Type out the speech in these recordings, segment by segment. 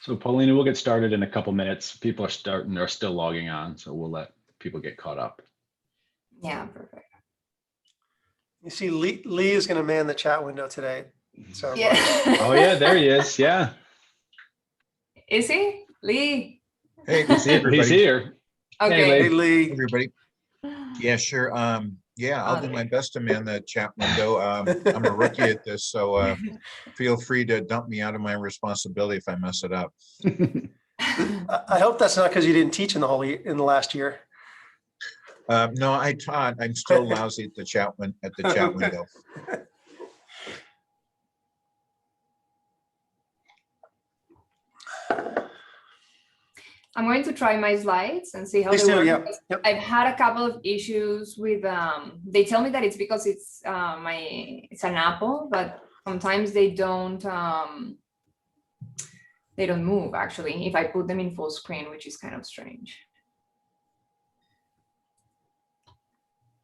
So Paulina, we'll get started in a couple minutes. People are still logging on, so we'll let people get caught up. Yeah, perfect. You see, Lee is going to man the chat window today. So Yeah. Oh yeah, there he is. Yeah. Is he? Lee? Hey, everybody. He's here. Okay. hey, Lee. Everybody. Yeah, sure. Yeah, I'll do my best to man the chat window. I'm a rookie at this, so feel free to dump me out of my responsibility if I mess it up. I hope that's not because you didn't teach in the last year. No, I taught. I'm still lousy at the chat window. I'm going to try my slides and see how Please they do, work. yep. I've had a couple of issues with, they tell me that it's because it's an Apple, but sometimes they don't move actually if I put them in full screen, which is kind of strange.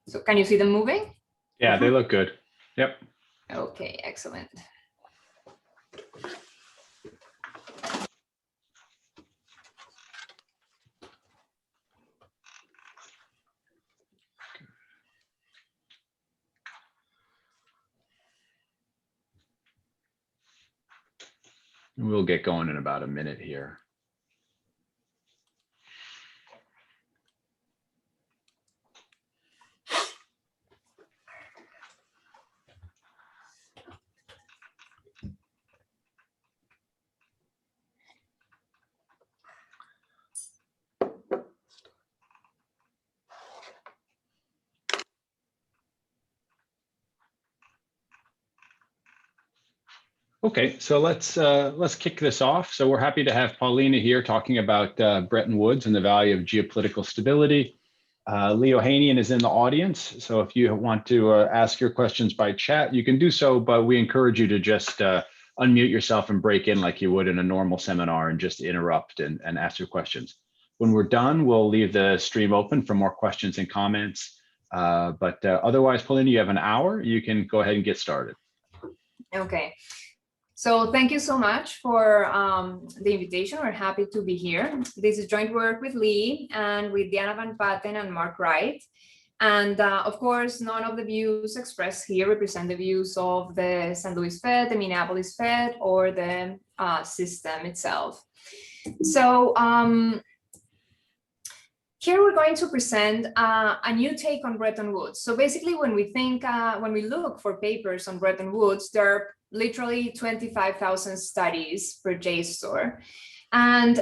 So can you see them moving? Yeah, they look good. Yep. Okay, excellent. We'll get going in about a minute here. Okay, so let's kick this off. So we're happy to have Paulina here talking about Bretton Woods and the value of geopolitical stability. Leo Hanian is in the audience, so if you want to ask your questions by chat, you can do so, but we encourage you to just unmute yourself and break in like you would in a normal seminar and just interrupt and ask your questions. When we're done, we'll leave the stream open for more questions and comments. But otherwise, Paulina, you have an hour. You can go ahead and get started. Okay. So thank you so much for the invitation. We're happy to be here. This is joint work with Lee and with Diana Van Patten and Mark Wright. And of course, none of the views expressed here represent the views of the St. Louis Fed, the Minneapolis Fed, or the system itself. So here we're going to present a new take on Bretton Woods. So basically, when we look for papers on Bretton Woods, there are literally 25,000 studies per JSTOR. And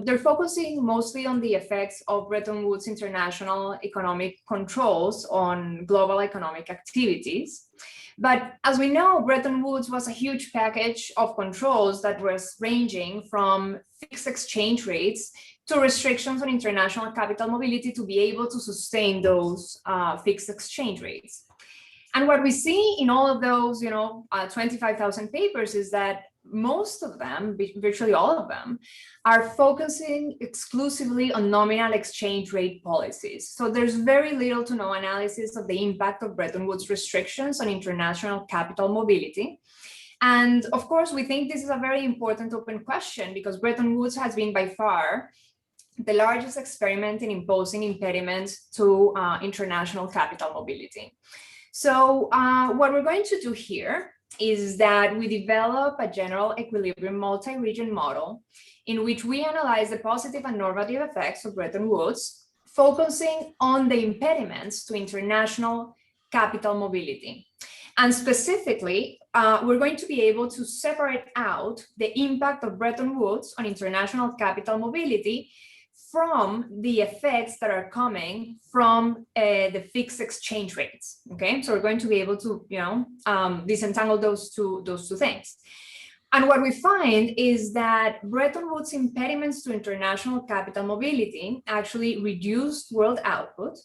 they're focusing mostly on the effects of Bretton Woods international economic controls on global economic activities. But as we know, Bretton Woods was a huge package of controls that was ranging from fixed exchange rates to restrictions on international capital mobility to be able to sustain those fixed exchange rates. And what we see in all of those, 25,000 papers is that most of them, virtually all of them, are focusing exclusively on nominal exchange rate policies. So there's very little to no analysis of the impact of Bretton Woods restrictions on international capital mobility. And of course, we think this is a very important open question because Bretton Woods has been by far the largest experiment in imposing impediments to international capital mobility. So what we're going to do here is that we develop a general equilibrium multi-region model in which we analyze the positive and normative effects of Bretton Woods, focusing on the impediments to international capital mobility. And specifically, we're going to be able to separate out the impact of Bretton Woods on international capital mobility from the effects that are coming from the fixed exchange rates. Okay, so we're going to be able to, disentangle those two things. And what we find is that Bretton Woods impediments to international capital mobility actually reduced world output.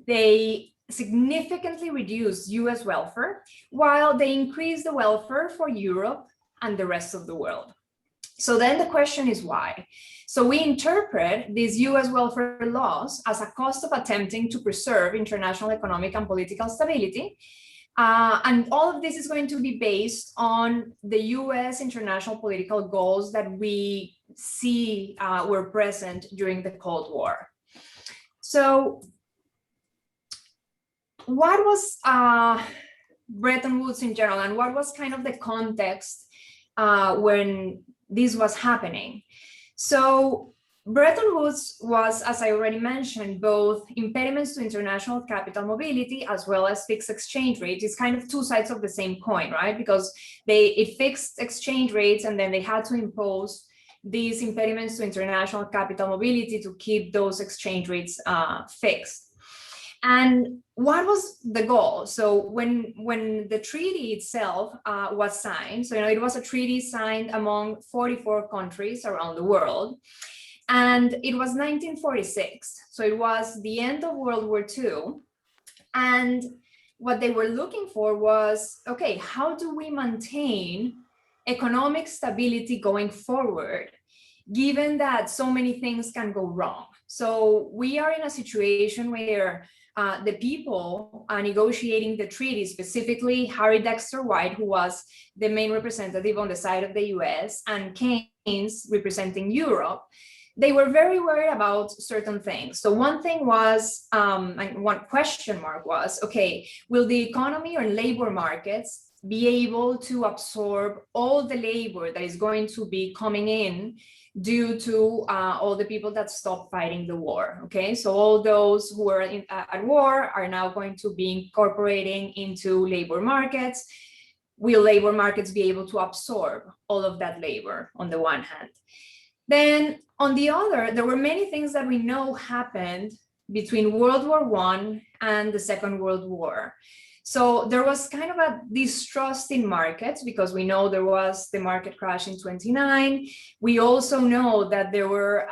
They significantly reduced US welfare, while they increased the welfare for Europe and the rest of the world. So then the question is why? So we interpret these US welfare laws as a cost of attempting to preserve international economic and political stability, And all of this is going to be based on the US international political goals that we see were present during the Cold War. So what was Bretton Woods in general, and what was kind of the context when this was happening? So Bretton Woods was, as I already mentioned, both impediments to international capital mobility as well as fixed exchange rates. It's kind of two sides of the same coin, right? Because it fixed exchange rates, and then they had to impose these impediments to international capital mobility to keep those exchange rates fixed. And what was the goal? So when the treaty itself was signed, so it was a treaty signed among 44 countries around the world, and it was 1946. So it was the end of World War II, and what they were looking for was, okay, how do we maintain economic stability going forward, given that so many things can go wrong? So we are in a situation where the people negotiating the treaty, specifically Harry Dexter White, who was the main representative on the side of the US, and Keynes representing Europe, they were very worried about certain things. So one thing was, and one question mark was, okay, will the economy or labor markets be able to absorb all the labor that is going to be coming in due to all the people that stopped fighting the war? Okay, so all those who were at war are now going to be incorporating into labor markets. Will labor markets be able to absorb all of that labor on the one hand? Then on the other, there were many things that we know happened between World War I and the Second World War. So there was kind of a distrust in markets, because we know there was the market crash in 29. We also know that there were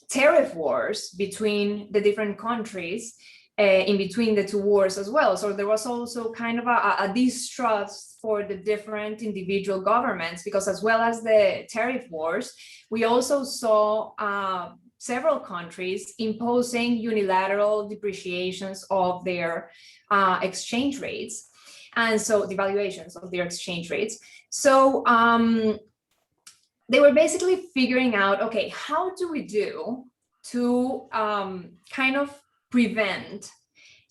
tariff wars between the different countries in between the two wars as well. So there was also kind of a distrust for the different individual governments, because as well as the tariff wars, we also saw several countries imposing unilateral depreciations of their exchange rates, and so devaluations of their exchange rates. So they were basically figuring out, okay, how do we do to kind of prevent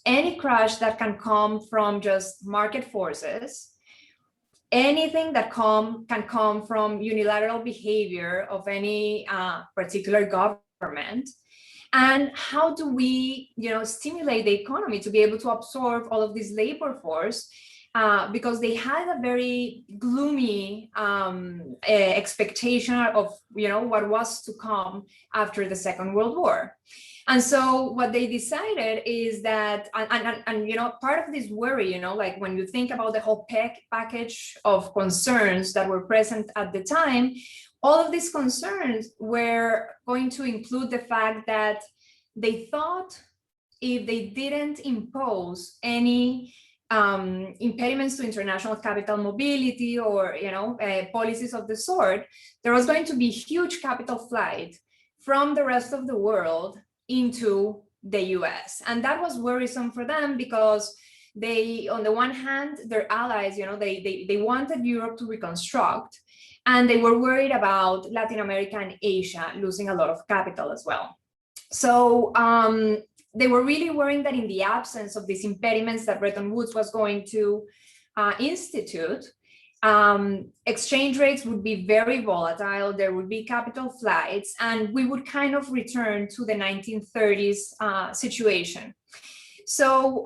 any crash that can come from just market forces, anything that can come from unilateral behavior of any particular government, and how do we, stimulate the economy to be able to absorb all of this labor force, because they had a very gloomy expectation of, what was to come after the Second World War. And so what they decided is that, and part of this worry, like when you think about the whole package of concerns that were present at the time, all of these concerns were going to include the fact that they thought if they didn't impose any impediments to international capital mobility or, policies of the sort, there was going to be huge capital flight from the rest of the world into the US. And that was worrisome for them, because they, on the one hand, their allies, they wanted Europe to reconstruct, and they were worried about Latin America and Asia losing a lot of capital as well. So they were really worrying that in the absence of these impediments that Bretton Woods was going to institute, exchange rates would be very volatile, there would be capital flights, and we would kind of return to the 1930s situation. So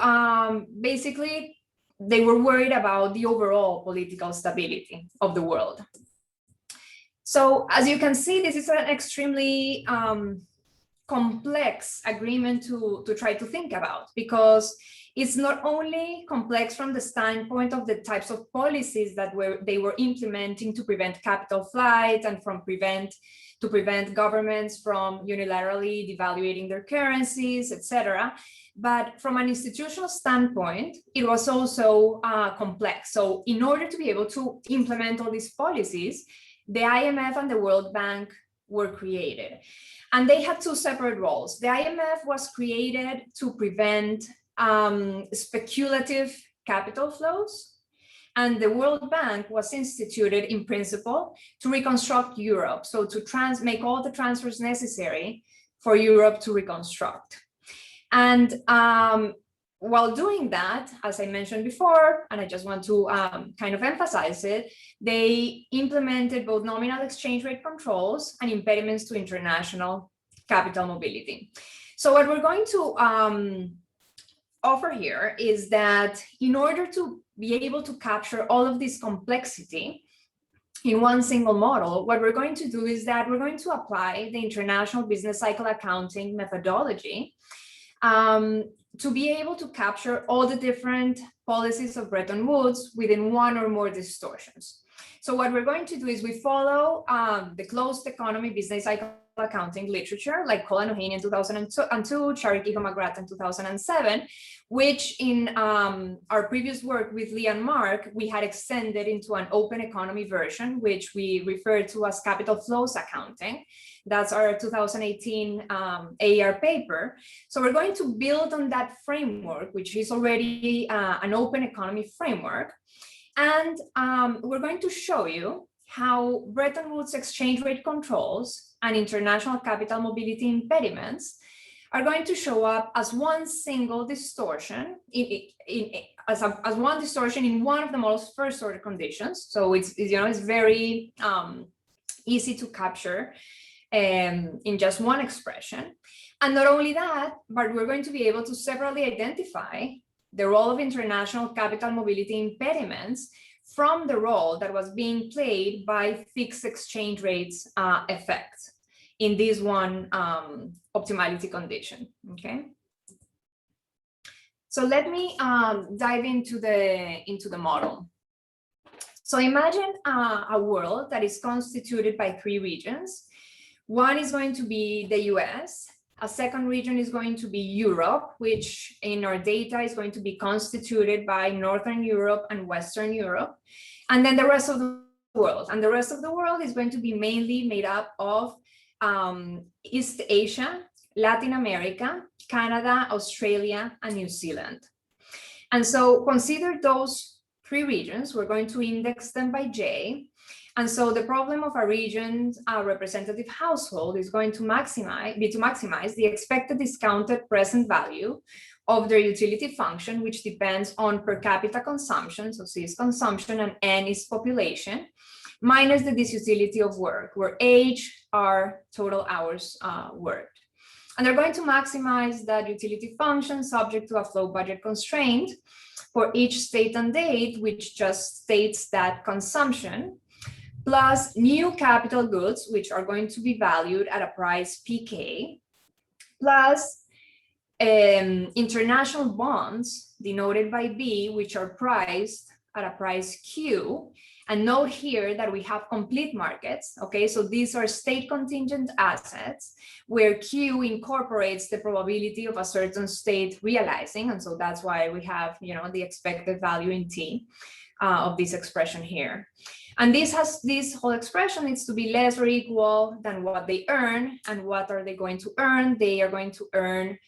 basically, they were worried about the overall political stability of the world. So as you can see, this is an extremely complex agreement to try to think about, because it's not only complex from the standpoint of the types of policies that they were implementing to prevent capital flight and to prevent governments from unilaterally devaluating their currencies, etc. But from an institutional standpoint, it was also complex. So in order to be able to implement all these policies, the IMF and the World Bank were created. And they had two separate roles. The IMF was created to prevent speculative capital flows. And the World Bank was instituted in principle to reconstruct Europe. So to make all the transfers necessary for Europe to reconstruct. And while doing that, as I mentioned before, and I just want to kind of emphasize it, they implemented both nominal exchange rate controls and impediments to international capital mobility. So what we're going to offer here is that in order to be able to capture all of this complexity in one single model, what we're going to do is that we're going to apply the International Business Cycle Accounting methodology to be able to capture all the different policies of Bretton Woods within one or more distortions. So what we're going to do is we follow the closed economy business cycle accounting literature, like Cole and O'Haney in 2002, Cherokee-McGrath in 2007, which in our previous work with Lee and Mark, we had extended into an open economy version, which we refer to as capital flows accounting. That's our 2018 AER paper. So we're going to build on that framework, which is already an open economy framework. And we're going to show you how Bretton Woods exchange rate controls and international capital mobility impediments are going to show up as one single distortion, as one distortion in one of the model's first order conditions. So it's very easy to capture in just one expression. And not only that, but we're going to be able to separately identify the role of international capital mobility impediments from the role that was being played by fixed exchange rates effect in this one optimality condition, okay? So let me dive into the model. So imagine a world that is constituted by three regions. One is going to be the US. A second region is going to be Europe, which in our data is going to be constituted by Northern Europe and Western Europe, and then the rest of the world. And the rest of the world is going to be mainly made up of East Asia, Latin America, Canada, Australia, and New Zealand. And so consider those three regions. We're going to index them by J. And so the problem of a region's representative household is going to maximize the expected discounted present value of their utility function, which depends on per capita consumption, so C is consumption and N is population, minus the disutility of work, where H are total hours worked. And they're going to maximize that utility function subject to a flow budget constraint for each state and date, which just states that consumption plus new capital goods, which are going to be valued at a price PK, plus international bonds denoted by B, which are priced at a price Q. And note here that we have complete markets, okay? So these are state contingent assets where Q incorporates the probability of a certain state realizing. And so that's why we have, the expected value in T of this expression here. And this whole expression needs to be less or equal than what they earn. And what are they going to earn? They are going to earn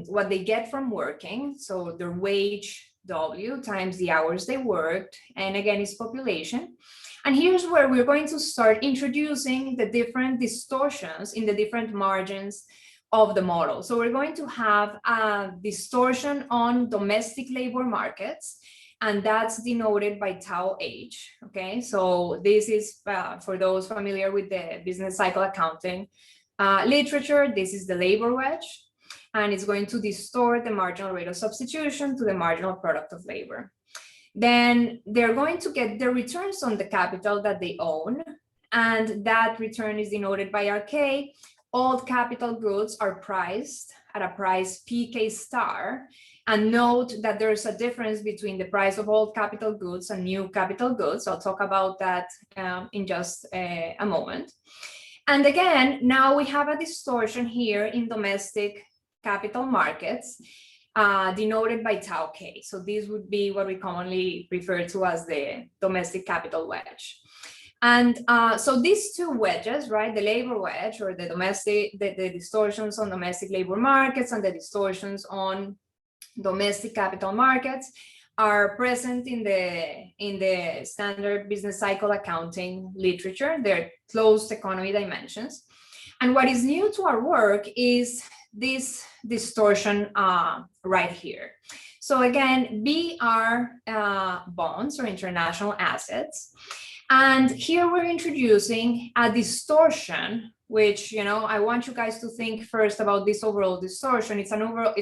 what they get from working. So their wage W times the hours they worked. And again, it's population. And here's where we're going to start introducing the different distortions in the different margins of the model. So we're going to have a distortion on domestic labor markets, and that's denoted by tau H, okay? So this is, for those familiar with the business cycle accounting literature, this is the labor wedge, and it's going to distort the marginal rate of substitution to the marginal product of labor. Then they're going to get the returns on the capital that they own, and that return is denoted by RK. All capital goods are priced at a price PK star. And note that there's a difference between the price of old capital goods and new capital goods. I'll talk about that in just a moment. And again, now we have a distortion here in domestic capital markets denoted by tau K. So this would be what we commonly refer to as the domestic capital wedge. And so these two wedges, right, the labor wedge or the distortions on domestic labor markets and the distortions on domestic capital markets are present in the standard business cycle accounting literature. They're closed economy dimensions. And what is new to our work is this distortion right here. So again, B are bonds or international assets. And here we're introducing a distortion, which, you know, I want you guys to think first about this overall distortion. It's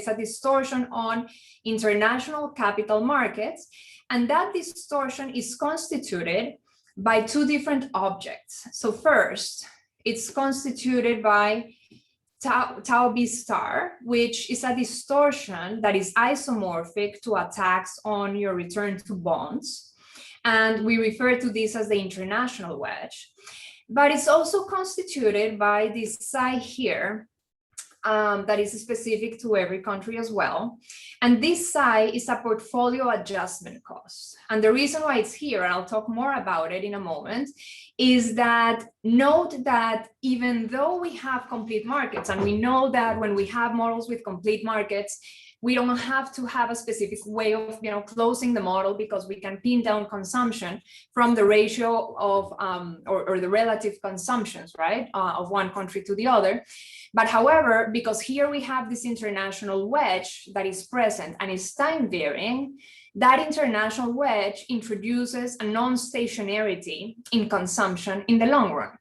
a distortion on international capital markets. And that distortion is constituted by two different objects. So first, it's constituted by tau B star, which is a distortion that is isomorphic to a tax on your return to bonds. And we refer to this as the international wedge. But it's also constituted by this psi here that is specific to every country as well. And this psi is a portfolio adjustment cost. And the reason why it's here, and I'll talk more about it in a moment, is that note that even though we have complete markets, and we know that when we have models with complete markets, we don't have to have a specific way of, you know, closing the model, because we can pin down consumption from the ratio of or the relative consumptions, right, of one country to the other. But however, because here we have this international wedge that is present and is time varying, that international wedge introduces a non-stationarity in consumption in the long run.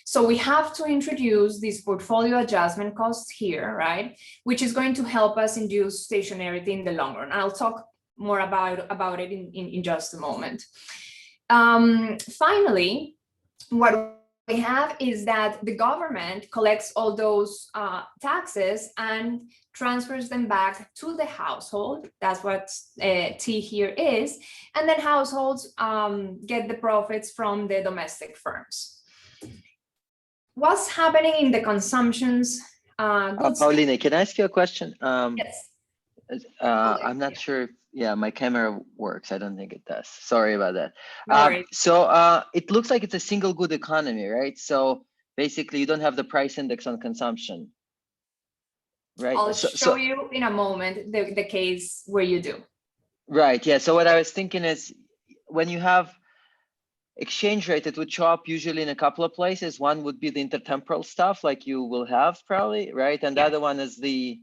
So we have to introduce this portfolio adjustment cost here, right, which is going to help us induce stationarity in the long run. I'll talk more about it in just a moment. Finally, what we have is that the government collects all those taxes and transfers them back to the household. That's what T here is. And then households get the profits from the domestic firms. What's happening in the consumptions? Paulina, can I ask you a question? Yes. I'm not sure. Yeah, my camera works. I don't think it does. Sorry about that. No So it looks like it's a single good economy, right? So basically, you don't have the price index on consumption, right? I'll show you in a moment the case where you do. Right. Yeah. So what I was thinking is, when you have exchange rate, it would show up usually in a couple of places. One would be the intertemporal stuff, like you will have probably, right? And the other one is the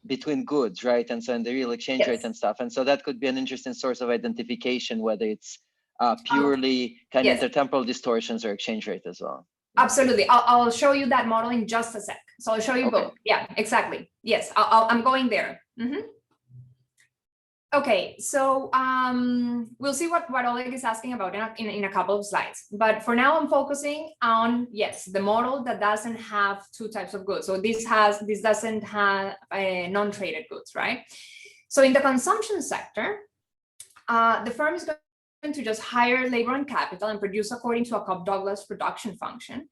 between goods, right? And so in the real exchange rate and stuff. And so that could be an interesting source of identification, whether it's purely kind of intertemporal distortions or exchange rate as well. Absolutely. I'll show you that model in just a sec. So I'll show you both. Yeah, exactly. Yes, I'm going there. Okay, so we'll see what Oleg is asking about in a couple of slides. But for now, I'm focusing on, yes, the model that doesn't have two types of goods. So this doesn't have non-traded goods, right? So in the consumption sector, the firm is going to just hire labor and capital and produce according to a Cobb-Douglas production function.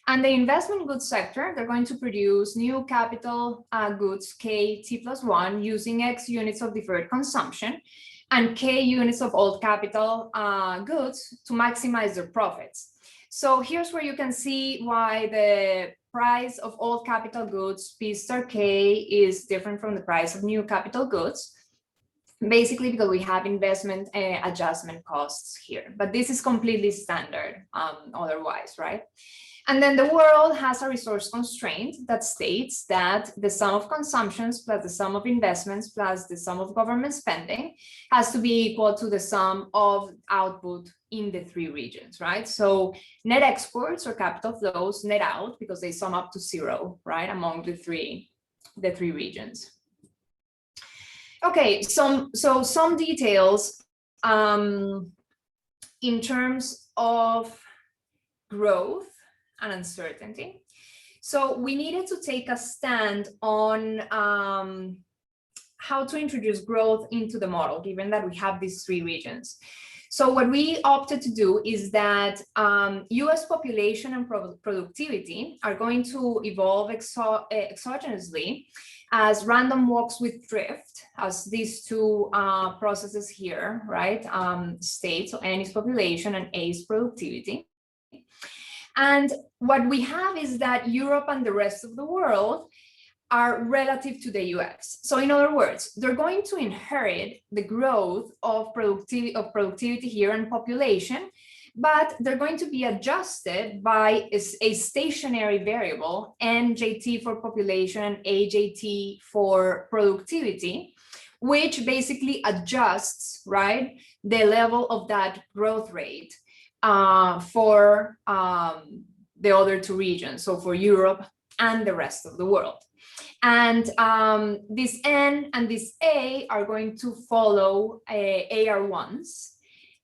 And the investment goods sector, they're going to produce new capital goods K T+1 using X units of deferred consumption and K units of old capital goods to maximize their profits. So here's where you can see why the price of old capital goods P star K is different from the price of new capital goods. Basically because we have investment adjustment costs here, but this is completely standard otherwise, right? And then the world has a resource constraint that states that the sum of consumptions plus the sum of investments plus the sum of government spending has to be equal to the sum of output in the three regions, right? So net exports or capital flows net out because they sum up to zero, right, among the three regions. Okay, so some details in terms of growth and uncertainty. So we needed to take a stand on how to introduce growth into the model, given that we have these three regions. So what we opted to do is that US population and productivity are going to evolve exogenously as random walks with drift, as these two processes here, right, state. So N is population and A is productivity. And what we have is that Europe and the rest of the world are relative to the US. So in other words, they're going to inherit the growth of productivity here and population, but they're going to be adjusted by a stationary variable, NJT for population and AJT for productivity, which basically adjusts, right, the level of that growth rate for the other two regions, so for Europe and the rest of the world. And this N and this A are going to follow AR1s,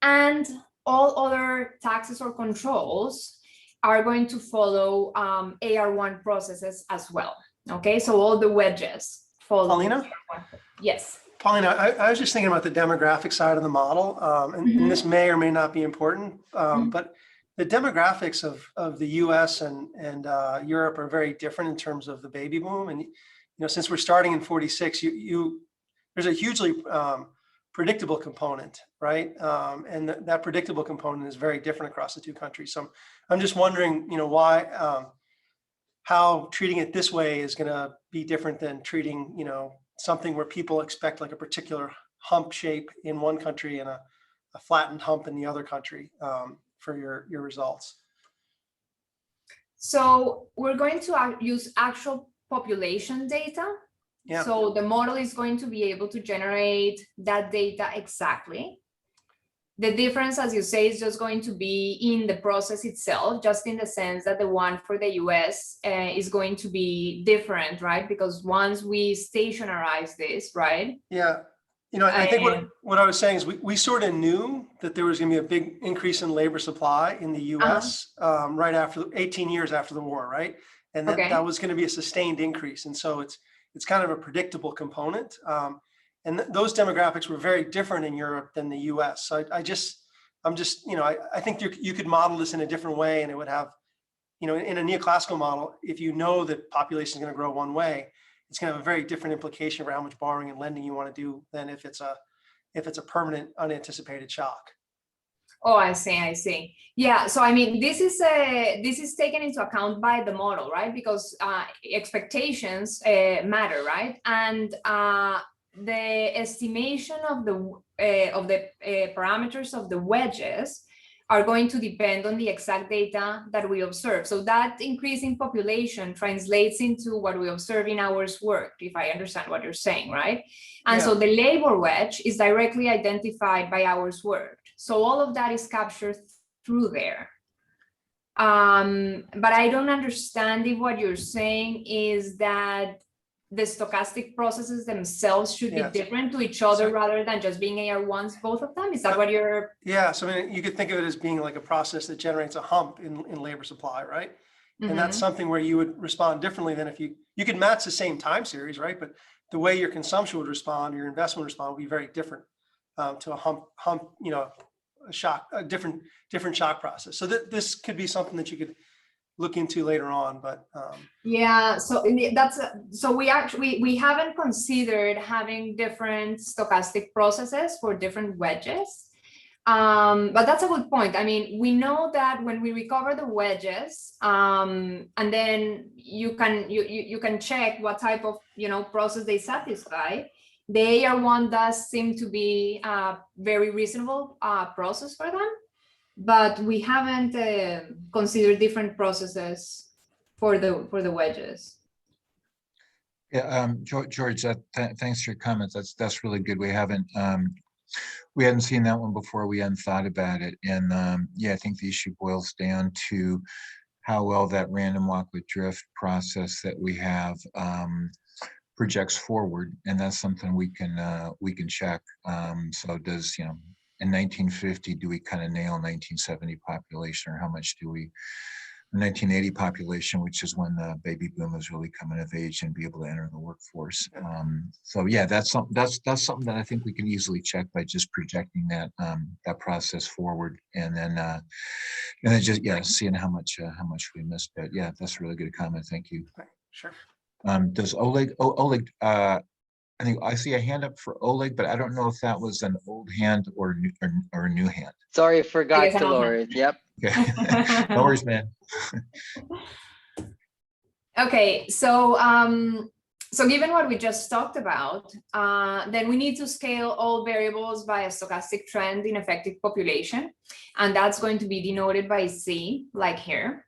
and all other taxes or controls are going to follow AR1 processes as well. Okay, so all the wedges follow. Paulina? Yes. Paulina, I was just thinking about the demographic side of the model, and this may or may not be important, but the demographics of the US and Europe are very different in terms of the baby boom. And, since we're starting in 46, there's a hugely predictable component, right? And that predictable component is very different across the two countries. So I'm just wondering, why, how treating it this way is going to be different than treating, something where people expect like a particular hump shape in one country and a flattened hump in the other country for your results. So we're going to use actual population data. Yeah. So the model is going to be able to generate that data exactly. The difference, as you say, is just going to be in the process itself, just in the sense that the one for the US is going to be different, right? Because once we stationarize this, right? Yeah. I think what I was saying is we sort of knew that there was going to be a big increase in labor supply in the US right after 18 years after the war, right? And that was going to be a sustained increase. And so it's kind of a predictable component. And those demographics were very different in Europe than the US. So I think you could model this in a different way, and it would have, in a neoclassical model, if you know that population is going to grow one way, it's going to have a very different implication for how much borrowing and lending you want to do than if it's a permanent unanticipated shock. Oh, I see. Yeah. So I mean, this is taken into account by the model, right? Because expectations matter, right? And the estimation of the parameters of the wedges are going to depend on the exact data that we observe. So that increase in population translates into what we observe in hours worked, if I understand what you're saying, right? And so the labor wedge is directly identified by hours worked. So all of that is captured through there. But I don't understand if what you're saying is that the stochastic processes themselves should be different to each other rather than just being AR1s, both of them? Is that what you're? Yeah, so I mean, you could think of it as being like a process that generates a hump in labor supply, right? And that's something where you would respond differently than if you could match the same time series, right? But the way your consumption would respond, your investment would respond would be very different to a hump, a shock, a different shock process. So this could be something that you could look into later on, but yeah, so we haven't considered having different stochastic processes for different wedges, but that's a good point. I mean, we know that when we recover the wedges, and then you can check what type of process they satisfy. The AR1 does seem to be a very reasonable process for them. But we haven't considered different processes for the wedges. Yeah, George, thanks for your comments. That's really good. We hadn't seen that one before. We hadn't thought about it, and I think the issue boils down to how well that random walk with drift process that we have projects forward, and that's something we can check. So does in 1950, do we kind of nail 1970 population, or how much do we 1980 population, which is when the baby boom is really coming of age and be able to enter the workforce. So yeah, that's something that I think we can easily check by just projecting that process forward, and then just seeing how much we missed. But yeah, that's a really good comment. Thank you. Okay, sure. Does Oleg? I think I see a hand up for Oleg, but I don't know if that was an old hand or a new hand. Sorry, I forgot to lower it. Yep. Okay. No worries, man. Okay, so So given what we just talked about, then we need to scale all variables by a stochastic trend in effective population. And that's going to be denoted by Z, like here.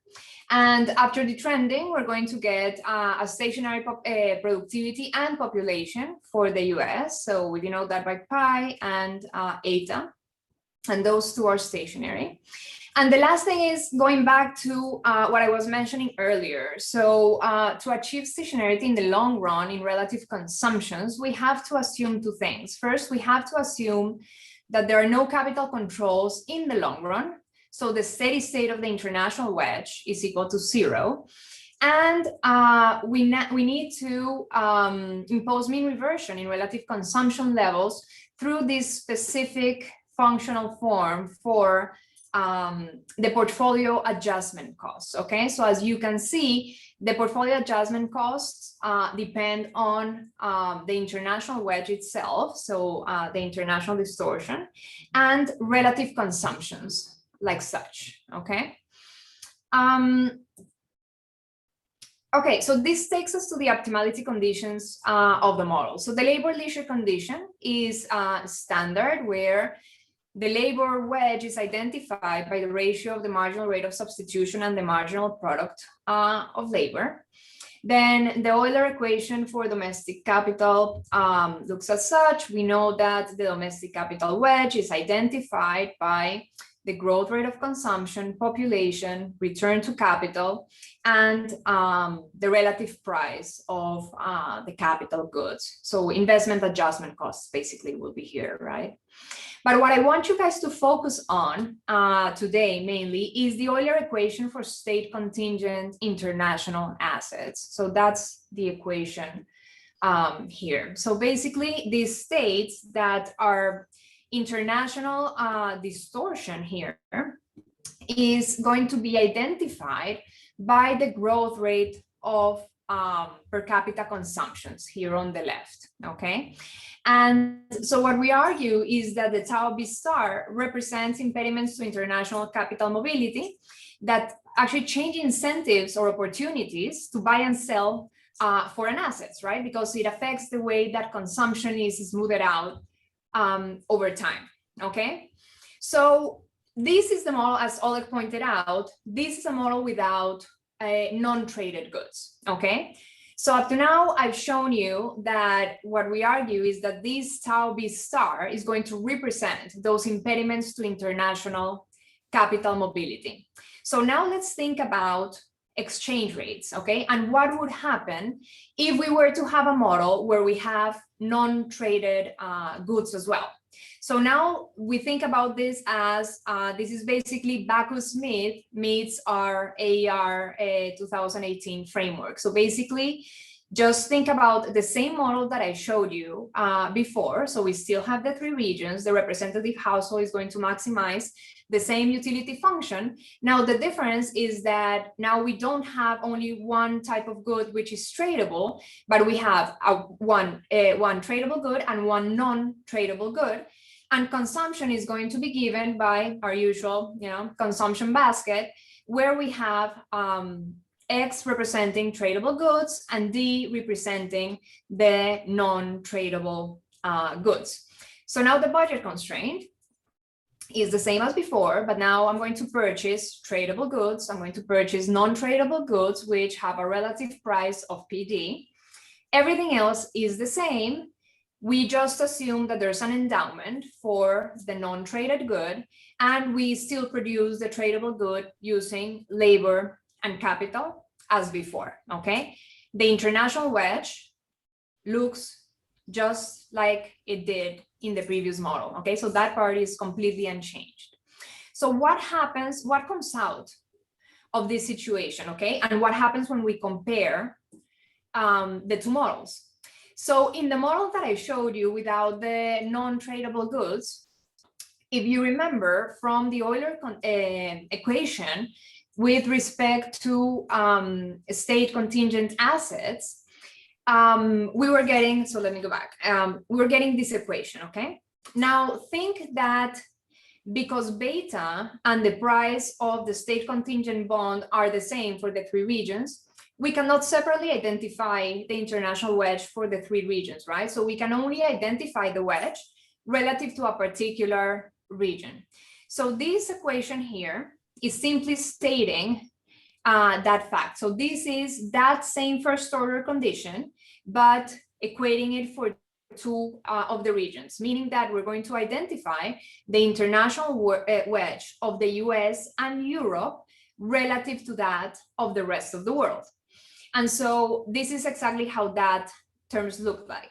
And after the trending, we're going to get a stationary productivity and population for the US. So we denote that by pi and eta. And those two are stationary. And the last thing is going back to what I was mentioning earlier. So to achieve stationarity in the long run in relative consumptions, we have to assume two things. First, we have to assume that there are no capital controls in the long run. So the steady state of the international wedge is equal to 0. And we need to impose mean reversion in relative consumption levels through this specific functional form for the portfolio adjustment costs. Okay, so as you can see, the portfolio adjustment costs depend on the international wedge itself, so the international distortion, and relative consumptions like such. Okay. Okay, so this takes us to the optimality conditions of the model. So the labor leisure condition is standard, where the labor wedge is identified by the ratio of the marginal rate of substitution and the marginal product of labor. Then the Euler equation for domestic capital looks as such. We know that the domestic capital wedge is identified by the growth rate of consumption, population, return to capital, and the relative price of the capital goods. So investment adjustment costs basically will be here, right? But what I want you guys to focus on today mainly is the Euler equation for state contingent international assets. So that's the equation here. So basically these states that are international distortion here is going to be identified by the growth rate of per capita consumptions here on the left, okay? And so what we argue is that the tau B star represents impediments to international capital mobility that actually change incentives or opportunities to buy and sell foreign assets, right? Because it affects the way that consumption is smoothed out over time, okay? So this is the model, as Oleg pointed out, this is a model without non-traded goods, okay? So up to now, I've shown you that what we argue is that this tau B star is going to represent those impediments to international capital mobility. So now let's think about exchange rates, okay? And what would happen if we were to have a model where we have non-traded goods as well? So now we think about this as, this is basically Bacchus-Smith meets our AER 2018 framework. So basically, just think about the same model that I showed you before. So we still have the three regions. The representative household is going to maximize the same utility function. Now, the difference is that now we don't have only one type of good which is tradable, but we have one tradable good and one non-tradable good. And consumption is going to be given by our usual, consumption basket, where we have X representing tradable goods and D representing the non-tradable goods. So now the budget constraint is the same as before, but now I'm going to purchase tradable goods. I'm going to purchase non-tradable goods, which have a relative price of PD. Everything else is the same. We just assume that there's an endowment for the non-traded good, and we still produce the tradable good using labor and capital as before, okay? The international wedge looks just like it did in the previous model, okay? So that part is completely unchanged. So what happens, what comes out of this situation, okay? And what happens when we compare the two models? So in the model that I showed you without the non-tradable goods, if you remember from the Euler equation with respect to state contingent assets, we were getting, so let me go back. We were getting this equation, okay? Now think that because beta and the price of the state contingent bond are the same for the three regions, we cannot separately identify the international wedge for the three regions, right? So we can only identify the wedge relative to a particular region. So this equation here is simply stating that fact. So this is that same first order condition, but equating it for two of the regions, meaning that we're going to identify the international wedge of the US and Europe relative to that of the rest of the world. And so this is exactly how that terms look like,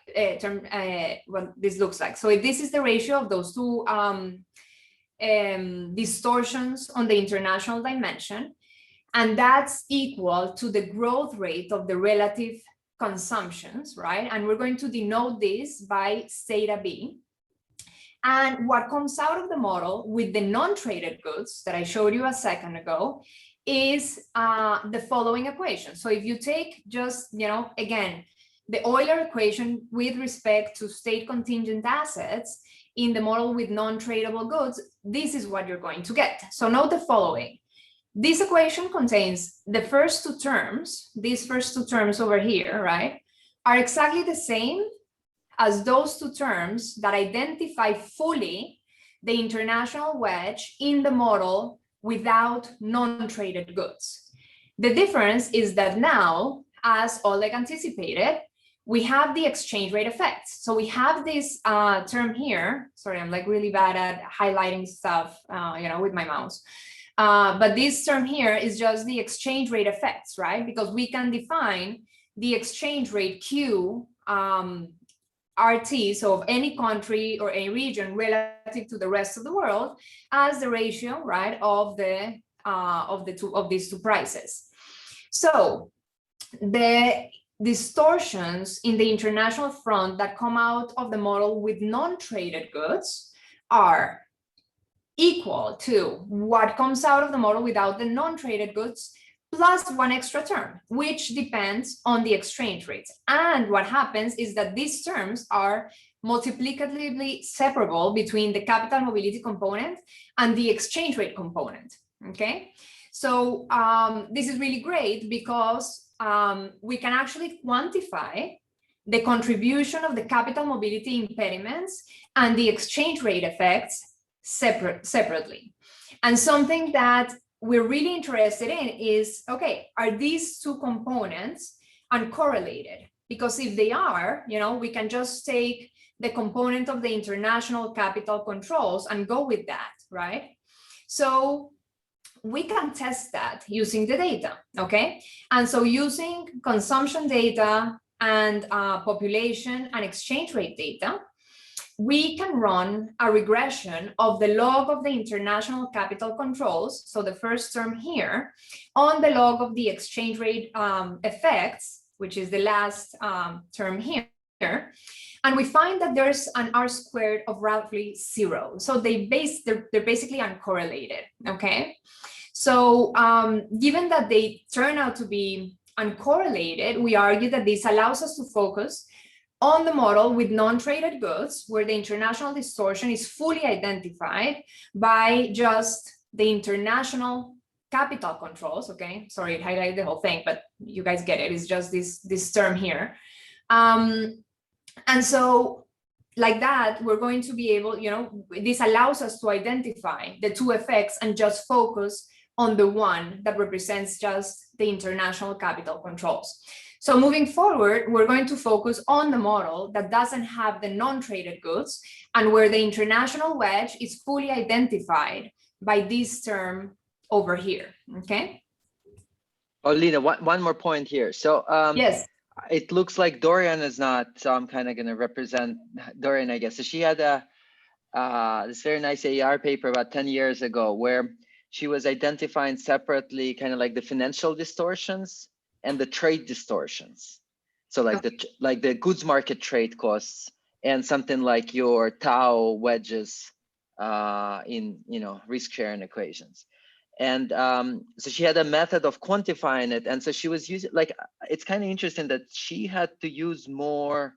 what this looks like. So if this is the ratio of those two distortions on the international dimension, and that's equal to the growth rate of the relative consumptions, right? And we're going to denote this by theta B. And what comes out of the model with the non-traded goods that I showed you a second ago is the following equation. So if you take just, again, the Euler equation with respect to state contingent assets in the model with non-tradable goods, this is what you're going to get. So note the following. This equation contains the first two terms, these first two terms over here, right, are exactly the same as those two terms that identify fully the international wedge in the model without non-traded goods. The difference is that now, as Oleg anticipated, we have the exchange rate effects. So we have this term here. Sorry, I'm like really bad at highlighting stuff, with my mouse. But this term here is just the exchange rate effects, right? Because we can define the exchange rate Q RT, so of any country or any region relative to the rest of the world, as the ratio, right, of these two prices. So the distortions in the international front that come out of the model with non-traded goods are equal to what comes out of the model without the non-traded goods plus one extra term, which depends on the exchange rates. And what happens is that these terms are multiplicatively separable between the capital mobility component and the exchange rate component, okay? So this is really great because we can actually quantify the contribution of the capital mobility impediments and the exchange rate effects separately. And something that we're really interested in is, okay, are these two components uncorrelated? Because if they are, we can just take the component of the international capital controls and go with that, right? So we can test that using the data, okay? And so using consumption data and population and exchange rate data, we can run a regression of the log of the international capital controls, so the first term here, on the log of the exchange rate effects, which is the last term here. And we find that there's an R squared of roughly 0. So they're basically uncorrelated, okay? So given that they turn out to be uncorrelated, we argue that this allows us to focus on the model with non-traded goods, where the international distortion is fully identified by just the international capital controls, okay? Sorry, it highlighted the whole thing, but you guys get it. It's just this term here. And so like that, we're going to be able, this allows us to identify the two effects and just focus on the one that represents just the international capital controls. So moving forward, we're going to focus on the model that doesn't have the non-traded goods and where the international wedge is fully identified by this term over here, okay? Paulina, one more point here. So yes, it looks like Dorian is not, so I'm kind of going to represent Dorian, I guess. So she had this very nice AR paper about 10 years ago where she was identifying separately kind of like the financial distortions and the trade distortions. So like the goods market trade costs and something like your tau wedges in risk sharing equations. And so she had a method of quantifying it. And so she was using, it's kind of interesting that she had to use more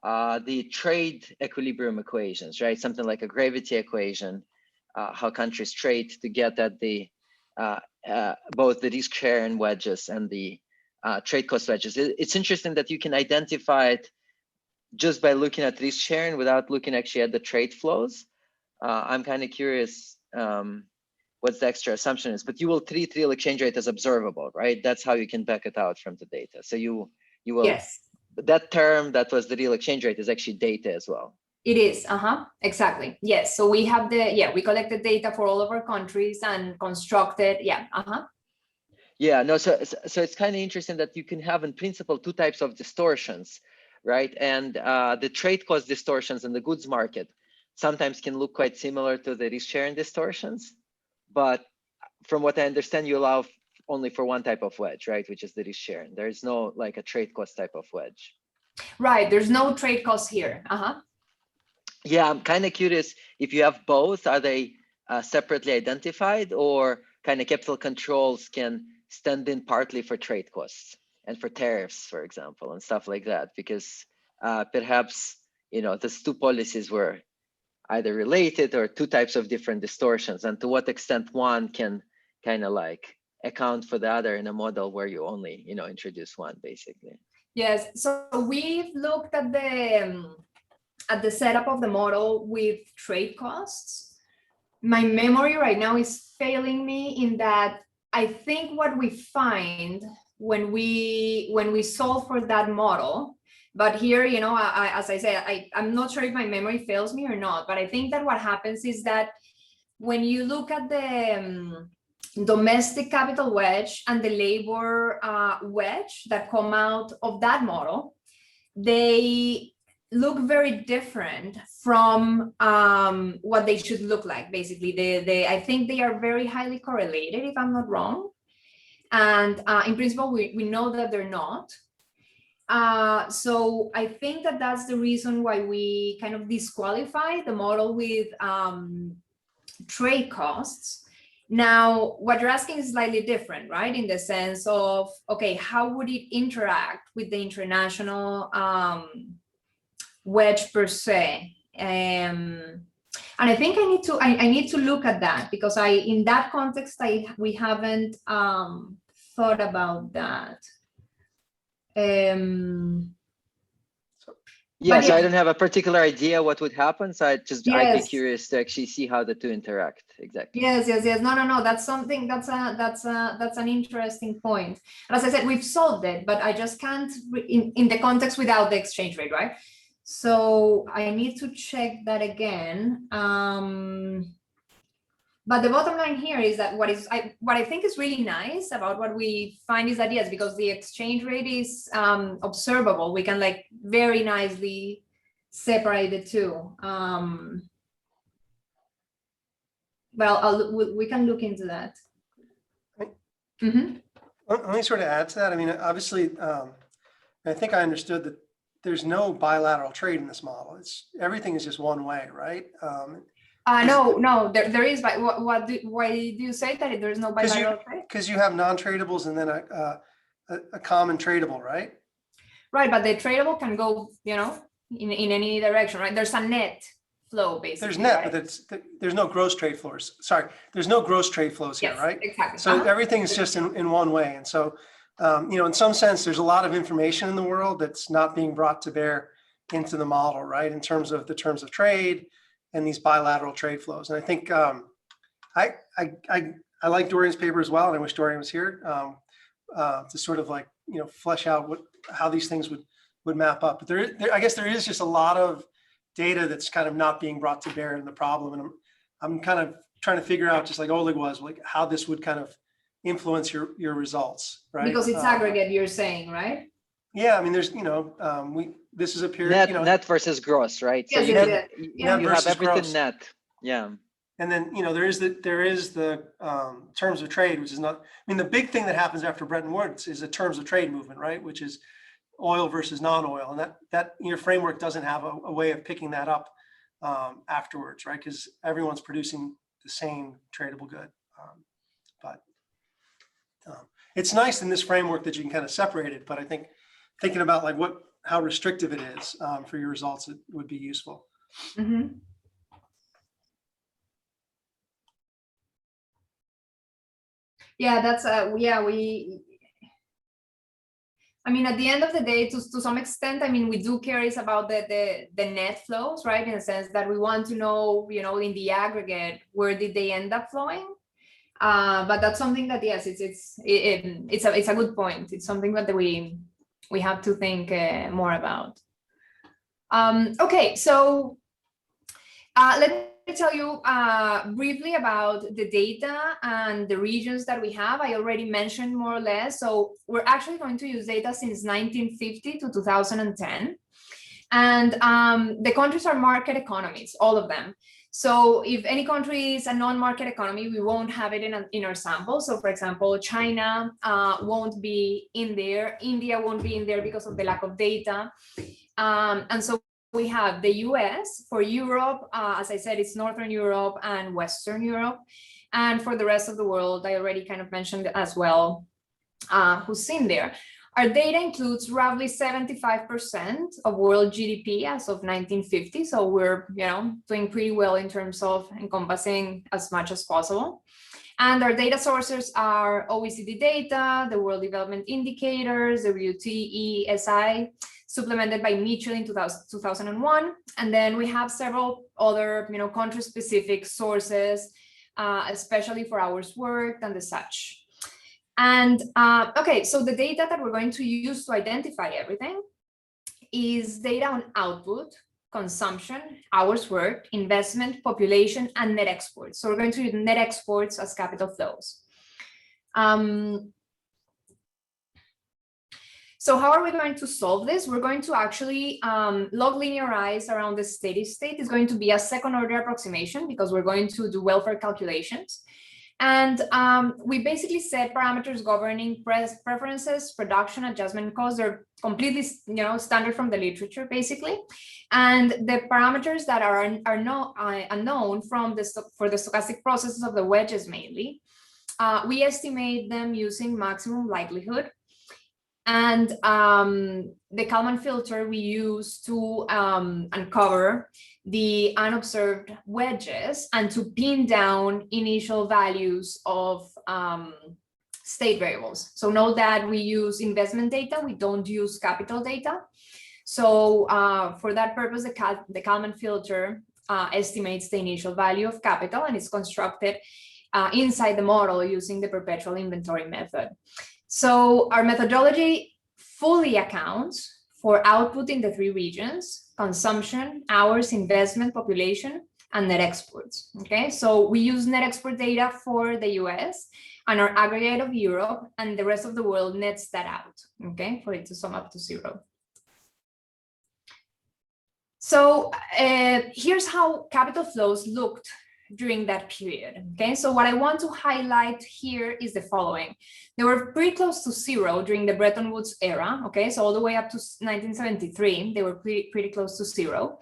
the trade equilibrium equations, right? Something like a gravity equation, how countries trade to get at the both the risk sharing wedges and the trade cost wedges. It's interesting that you can identify it just by looking at risk sharing without looking actually at the trade flows. I'm kind of curious what's the extra assumption is, but you will treat real exchange rate as observable, right? That's how you can back it out from the data. So you will, Yes, that term that was the real exchange rate is actually data as well. it is. Exactly. Yes. So we have we collected data for all of our countries and constructed. Yeah. Yeah, no, so it's kind of interesting that you can have in principle two types of distortions, right? And the trade cost distortions in the goods market sometimes can look quite similar to the risk sharing distortions. But from what I understand, you allow only for one type of wedge, right? Which is the risk sharing. There is no like a trade cost type of wedge. Right. There's no trade cost here. Yeah, I'm kind of curious if you have both, are they separately identified, or kind of capital controls can stand in partly for trade costs and for tariffs, for example, and stuff like that, because perhaps, you know, these two policies were either related or two types of different distortions, and to what extent one can kind of like account for the other in a model where you only, you know, introduce one basically. Yes. So we've looked at the setup of the model with trade costs. My memory right now is failing me in that I think what we find when we solve for that model, but here, you know, as I said, I'm not sure if my memory fails me or not, but I think that what happens is that when you look at the domestic capital wedge and the labor wedge that come out of that model, they look very different from what they should look like. Basically, I think they are very highly correlated, if I'm not wrong. And in principle, we know that they're not. So I think that that's the reason why we kind of disqualify the model with trade costs. Now, what you're asking is slightly different, right? In the sense of, okay, how would it interact with the international wedge per se? And I think I need to look at that, because in that context, we haven't thought about that. Yeah, so I don't have a particular idea what would happen. So I'd be curious to actually see how the two interact. Exactly. Yes. No. That's something. That's an interesting point. And as I said, we've solved it, but I just can't in the context without the exchange rate, right? So I need to check that again. But the bottom line here is that what I think is really nice about what we find is that, yes, because the exchange rate is observable, we can like very nicely separate the two. Well, we can look into that. Let me sort of add to that. I mean, obviously, I think I understood that there's no bilateral trade in this model. Everything is just one way, right? No, there is. Why do you say that there's no bilateral trade? Because you have non-tradables and then a common tradable, right? Right, but the tradable can go, you know, in any direction, right? There's a net flow, basically. There's net, right? but there's no gross trade flows. Sorry, there's no gross trade flows here, right? Exactly. So everything is just in one way, and so you know, in some sense, there's a lot of information in the world that's not being brought to bear into the model, right? In terms of the terms of trade and these bilateral trade flows. And I think I like Dorian's paper as well, and I wish Dorian was here to sort of like, you know, flesh out how these things would map up. But I guess there is just a lot of data that's kind of not being brought to bear in the problem, and I'm kind of trying to figure out, just like Oleg was, like how this would kind of influence your results, right? Because it's aggregate, you're saying, right? Yeah, I mean, there's, you know, this is a period, net, you know, net versus gross, right? Yes, So you have everything gross. net. Yeah. And then, you know, there is the terms of trade, which is not, I mean, the big thing that happens after Bretton Woods is a terms of trade movement, right? Which is oil versus non-oil. And that your framework doesn't have a way of picking that up afterwards, right? Because everyone's producing the same tradable good. But it's nice in this framework that you can kind of separate it. But I think thinking about like how restrictive it is for your results, it would be useful. Mm-hmm. Yeah, that's I mean, at the end of the day, to some extent, I mean, we do care is about the net flows, right? In the sense that we want to know, you know, in the aggregate, where did they end up flowing? But that's something that, yes, it's a good point. It's something that we have to think more about. Okay, so let me tell you briefly about the data and the regions that we have. I already mentioned more or less. So we're actually going to use data since 1950 to 2010. And the countries are market economies, all of them. So if any country is a non-market economy, we won't have it in our sample. So for example, China won't be in there. India won't be in there because of the lack of data. And so we have the US. For Europe, as I said, it's Northern Europe and Western Europe. And for the rest of the world, I already kind of mentioned as well who's in there. Our data includes roughly 75% of world GDP as of 1950. So we're, you know, doing pretty well in terms of encompassing as much as possible. And our data sources are OECD data, the World Development Indicators, the WTESI, supplemented by Mitchell in 2001. And then we have several other, you know, country-specific sources, especially for hours worked and the such. And okay, so the data that we're going to use to identify everything is data on output, consumption, hours worked, investment, population, and net exports. So we're going to use net exports as capital flows. So how are we going to solve this? We're going to actually log linearize around the steady state. Is going to be a second order approximation because we're going to do welfare calculations. And we basically set parameters governing preferences, production, adjustment costs. They're completely, you know, standard from the literature, basically. And the parameters that are unknown for the stochastic processes of the wedges mainly, we estimate them using maximum likelihood. And the Kalman filter we use to uncover the unobserved wedges and to pin down initial values of state variables. So note that we use investment data, we don't use capital data. So for that purpose, the Kalman filter estimates the initial value of capital, and it's constructed inside the model using the perpetual inventory method. So our methodology fully accounts for output in the three regions: consumption, hours, investment, population, and net exports. Okay, so we use net export data for the US, and our aggregate of Europe and the rest of the world nets that out, okay, for it to sum up to 0. So here's how capital flows looked during that period. Okay, so what I want to highlight here is the following. They were pretty close to 0 during the Bretton Woods era. Okay, so all the way up to 1973, they were pretty close to 0.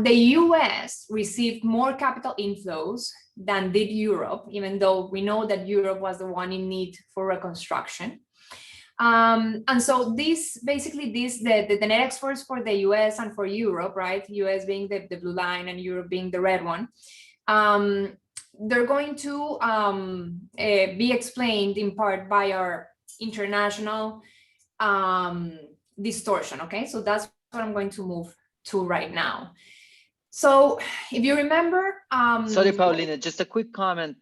The US received more capital inflows than did Europe, even though we know that Europe was the one in need for reconstruction. And so this basically the net exports for the US and for Europe, right? US being the blue line and Europe being the red one. They're going to be explained in part by our international distortion. Okay, so that's what I'm going to move to right now. So if you remember, sorry, Paulina, just a quick comment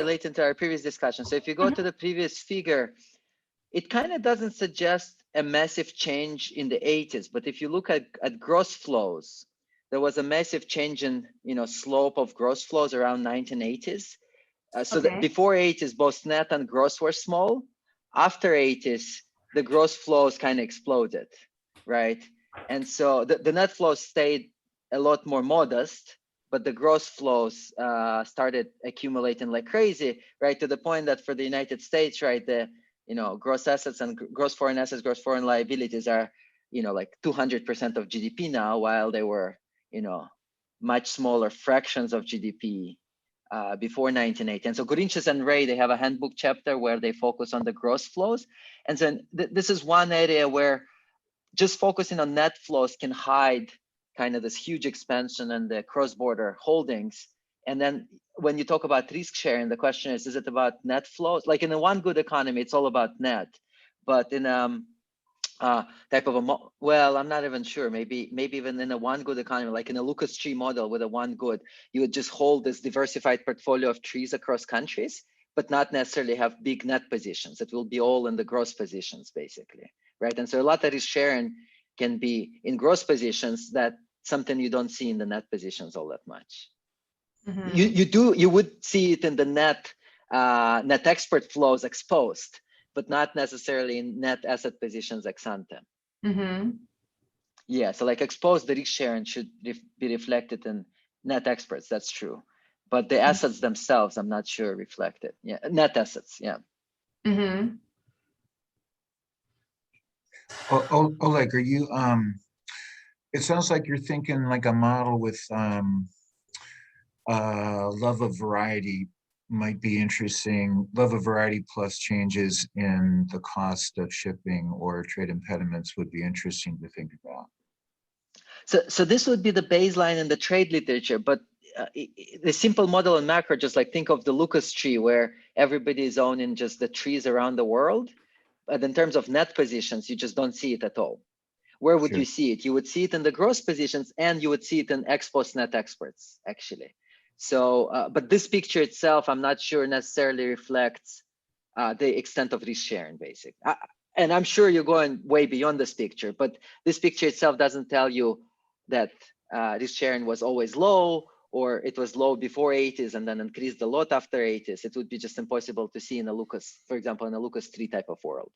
related to our previous discussion. So if you go to the previous figure, it kind of doesn't suggest a massive change in the 80s, but if you look at gross flows, there was a massive change in, you know, slope of gross flows around 1980s. So that before 80s, both net and gross were small. After 80s, the gross flows kind of exploded, right? And so the net flows stayed a lot more modest, but the gross flows started accumulating like crazy, right? To the point that for the United States, right, the, you know, gross assets and gross foreign assets, gross foreign liabilities are, you know, like 200% of GDP now, while they were, you know, much smaller fractions of GDP before 1980. And so Gourinchis and Ray, they have a handbook chapter where they focus on the gross flows. And so this is one area where just focusing on net flows can hide kind of this huge expansion and the cross-border holdings. And then when you talk about risk sharing, the question is it about net flows? Like in a one good economy, it's all about net. But in type of a well, I'm not even sure. Maybe even in a one good economy, like in a Lucas tree model with a one good, you would just hold this diversified portfolio of trees across countries, but not necessarily have big net positions. It will be all in the gross positions, basically, right? And so a lot of risk sharing can be in gross positions, that something you don't see in the net positions all that much. You would see it in the net export flows exposed, but not necessarily in net asset positions ex ante. Yeah, so like exposed, the risk sharing should be reflected in net exports. That's true, but the assets themselves, I'm not sure reflected. Yeah, net assets. Yeah. Oleg, are you? It sounds like you're thinking like a model with love of variety might be interesting. Love of variety plus changes in the cost of shipping or trade impediments would be interesting to think about. So this would be the baseline in the trade literature, but the simple model in macro, just like think of the Lucas tree where everybody is owning just the trees around the world. But in terms of net positions, you just don't see it at all. Where would you see it? You would see it in the gross positions, and you would see it in ex-post net exports, actually. So, but this picture itself, I'm not sure necessarily reflects the extent of risk sharing, basically. And I'm sure you're going way beyond this picture, but this picture itself doesn't tell you that risk sharing was always low, or it was low before 80s and then increased a lot after 80s. It would be just impossible to see in a Lucas, for example, in a Lucas tree type of world.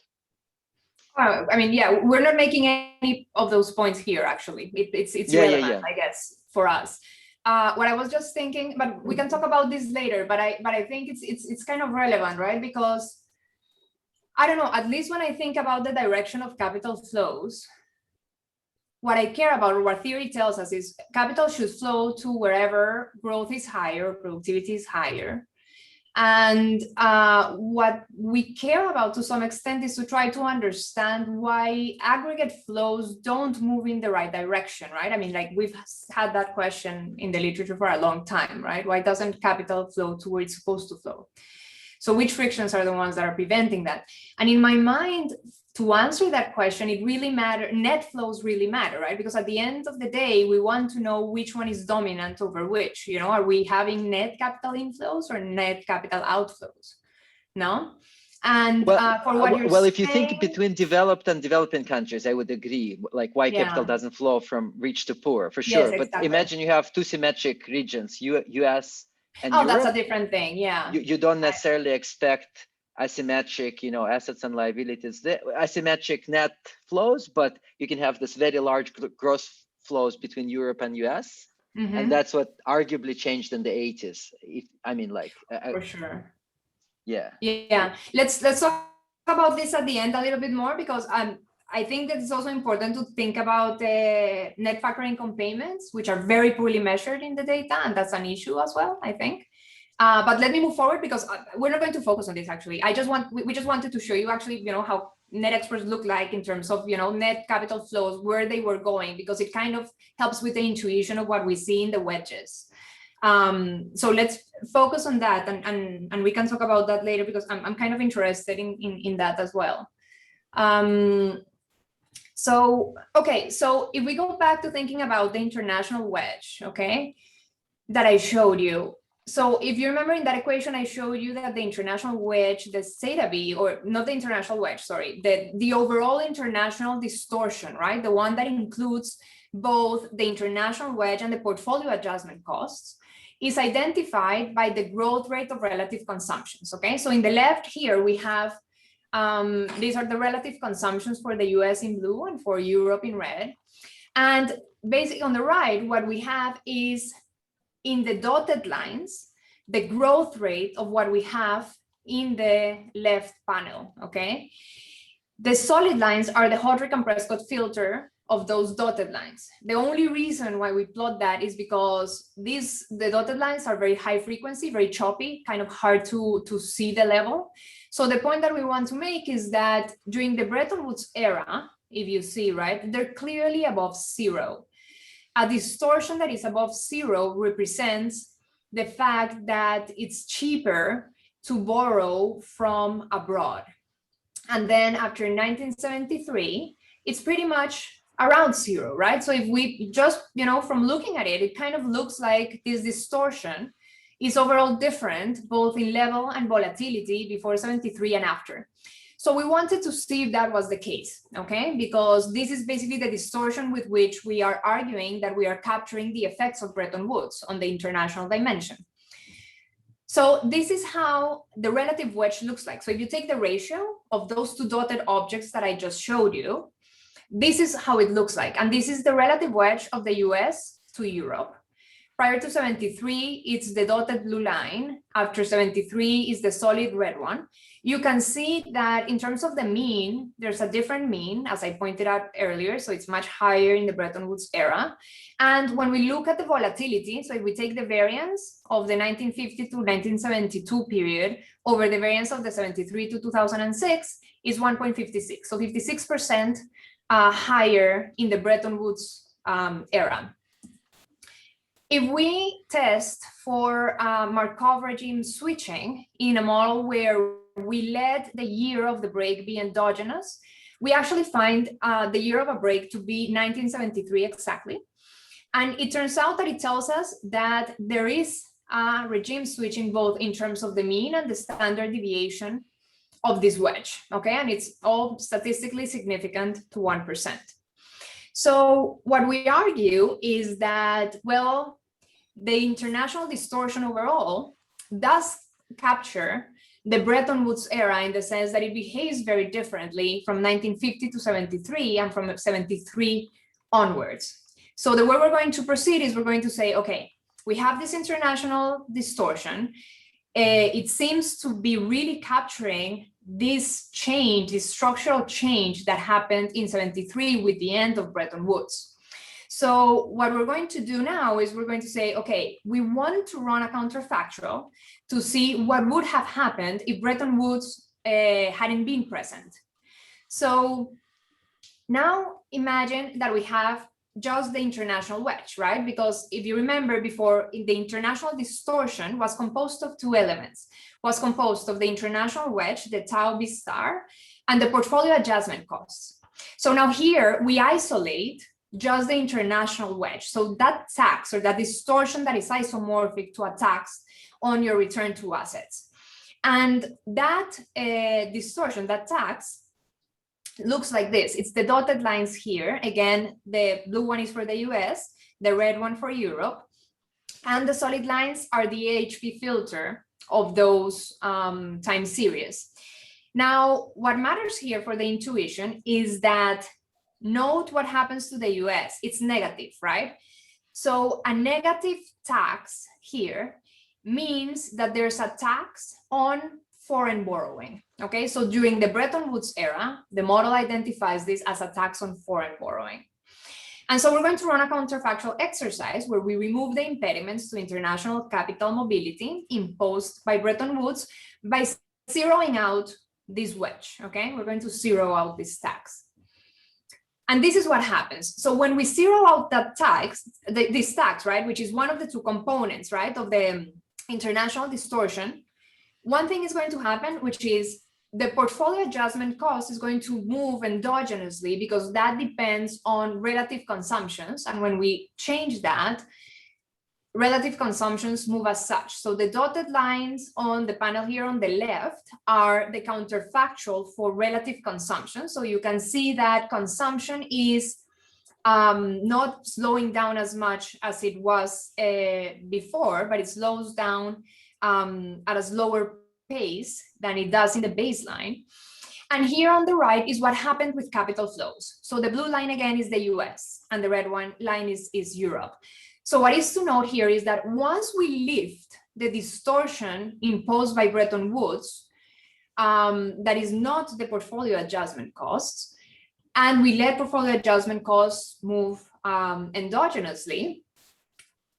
I mean, yeah, we're not making any of those points here, actually. It's relevant, I guess, for us. What I was just thinking, but we can talk about this later, but I think it's kind of relevant, right? Because I don't know, at least when I think about the direction of capital flows, what I care about, or what theory tells us, is capital should flow to wherever growth is higher, productivity is higher. And what we care about to some extent is to try to understand why aggregate flows don't move in the right direction, right? I mean, like we've had that question in the literature for a long time, right? Why doesn't capital flow to where it's supposed to flow? So which frictions are the ones that are preventing that? And in my mind, to answer that question, it really matters. Net flows really matter, right? Because at the end of the day, we want to know which one is dominant over which. You know, are we having net capital inflows or net capital outflows? No. And for what you're saying, if you think between developed and developing countries, I would agree. Like why capital doesn't flow from rich to poor, for sure. Yes, exactly. But imagine you have two symmetric regions, US and Europe. That's a different thing. Yeah. You don't necessarily expect asymmetric, assets and liabilities, asymmetric net flows, but you can have this very large gross flows between Europe and US. And that's what arguably changed in the 80s. For sure. Yeah. Yeah. Let's talk about this at the end a little bit more, because I think that it's also important to think about net factor income payments, which are very poorly measured in the data, and that's an issue as well, I think. But let me move forward, because we're not going to focus on this actually. We just wanted to show you actually, how net exports look like in terms of, net capital flows, where they were going, because it kind of helps with the intuition of what we see in the wedges. So let's focus on that, and we can talk about that later, because I'm kind of interested in that as well. So if we go back to thinking about the international wedge, okay, that I showed you. So if you remember in that equation, I showed you that the international wedge, the theta B, or not the international wedge, sorry, the overall international distortion, right? The one that includes both the international wedge and the portfolio adjustment costs, is identified by the growth rate of relative consumptions, okay? So in the left here, we have, these are the relative consumptions for the US in blue and for Europe in red. And basically on the right, what we have is, in the dotted lines, the growth rate of what we have in the left panel, okay? The solid lines are the Hodrick and Prescott filter of those dotted lines. The only reason why we plot that is because the dotted lines are very high frequency, very choppy, kind of hard to see the level. So the point that we want to make is that during the Bretton Woods era, if you see, right, they're clearly above zero. A distortion that is above zero represents the fact that it's cheaper to borrow from abroad. And then after 1973, it's pretty much around zero, right? So if we just, from looking at it, it kind of looks like this distortion is overall different, both in level and volatility before 73 and after. So we wanted to see if that was the case, okay? Because this is basically the distortion with which we are arguing that we are capturing the effects of Bretton Woods on the international dimension. So this is how the relative wedge looks like. So if you take the ratio of those two dotted objects that I just showed you, this is how it looks like. And this is the relative wedge of the US to Europe. Prior to 73, it's the dotted blue line. After 73 is the solid red one. You can see that in terms of the mean, there's a different mean, as I pointed out earlier. So it's much higher in the Bretton Woods era. And when we look at the volatility, so if we take the variance of the 1950 to 1972 period over the variance of the 73 to 2006 is 1.56. So 56% higher in the Bretton Woods era. If we test for Markov regime switching in a model where we let the year of the break be endogenous, we actually find the year of a break to be 1973 exactly. And it turns out that it tells us that there is regime switching both in terms of the mean and the standard deviation of this wedge, okay? And it's all statistically significant to 1%. So what we argue is that, well, the international distortion overall does capture the Bretton Woods era in the sense that it behaves very differently from 1950 to 73 and from 73 onwards. So the way we're going to proceed is we're going to say, okay, we have this international distortion. It seems to be really capturing this change, this structural change that happened in 73 with the end of Bretton Woods. So what we're going to do now is we're going to say, okay, we want to run a counterfactual to see what would have happened if Bretton Woods hadn't been present. So now imagine that we have just the international wedge, right? Because if you remember before, the international distortion was composed of two elements, was composed of the international wedge, the tau B star, and the portfolio adjustment costs. So now here we isolate just the international wedge. So that tax or that distortion that is isomorphic to a tax on your return to assets. And that distortion, that tax, looks like this. It's the dotted lines here. Again, the blue one is for the US, the red one for Europe. And the solid lines are the AHP filter of those time series. Now, what matters here for the intuition is that note what happens to the US. It's negative, right? So a negative tax here means that there's a tax on foreign borrowing, okay? So during the Bretton Woods era, the model identifies this as a tax on foreign borrowing. And so we're going to run a counterfactual exercise where we remove the impediments to international capital mobility imposed by Bretton Woods by zeroing out this wedge, okay? We're going to zero out this tax. And this is what happens. So when we zero out that tax, this tax, right, which is one of the two components, right, of the international distortion, one thing is going to happen, which is the portfolio adjustment cost is going to move endogenously because that depends on relative consumptions. And when we change that, relative consumptions move as such. So the dotted lines on the panel here on the left are the counterfactual for relative consumption. So you can see that consumption is not slowing down as much as it was before, but it slows down at a slower pace than it does in the baseline. And here on the right is what happened with capital flows. So the blue line again is the US and the red one line is Europe. So what is to note here is that once we lift the distortion imposed by Bretton Woods, that is not the portfolio adjustment costs, and we let portfolio adjustment costs move endogenously,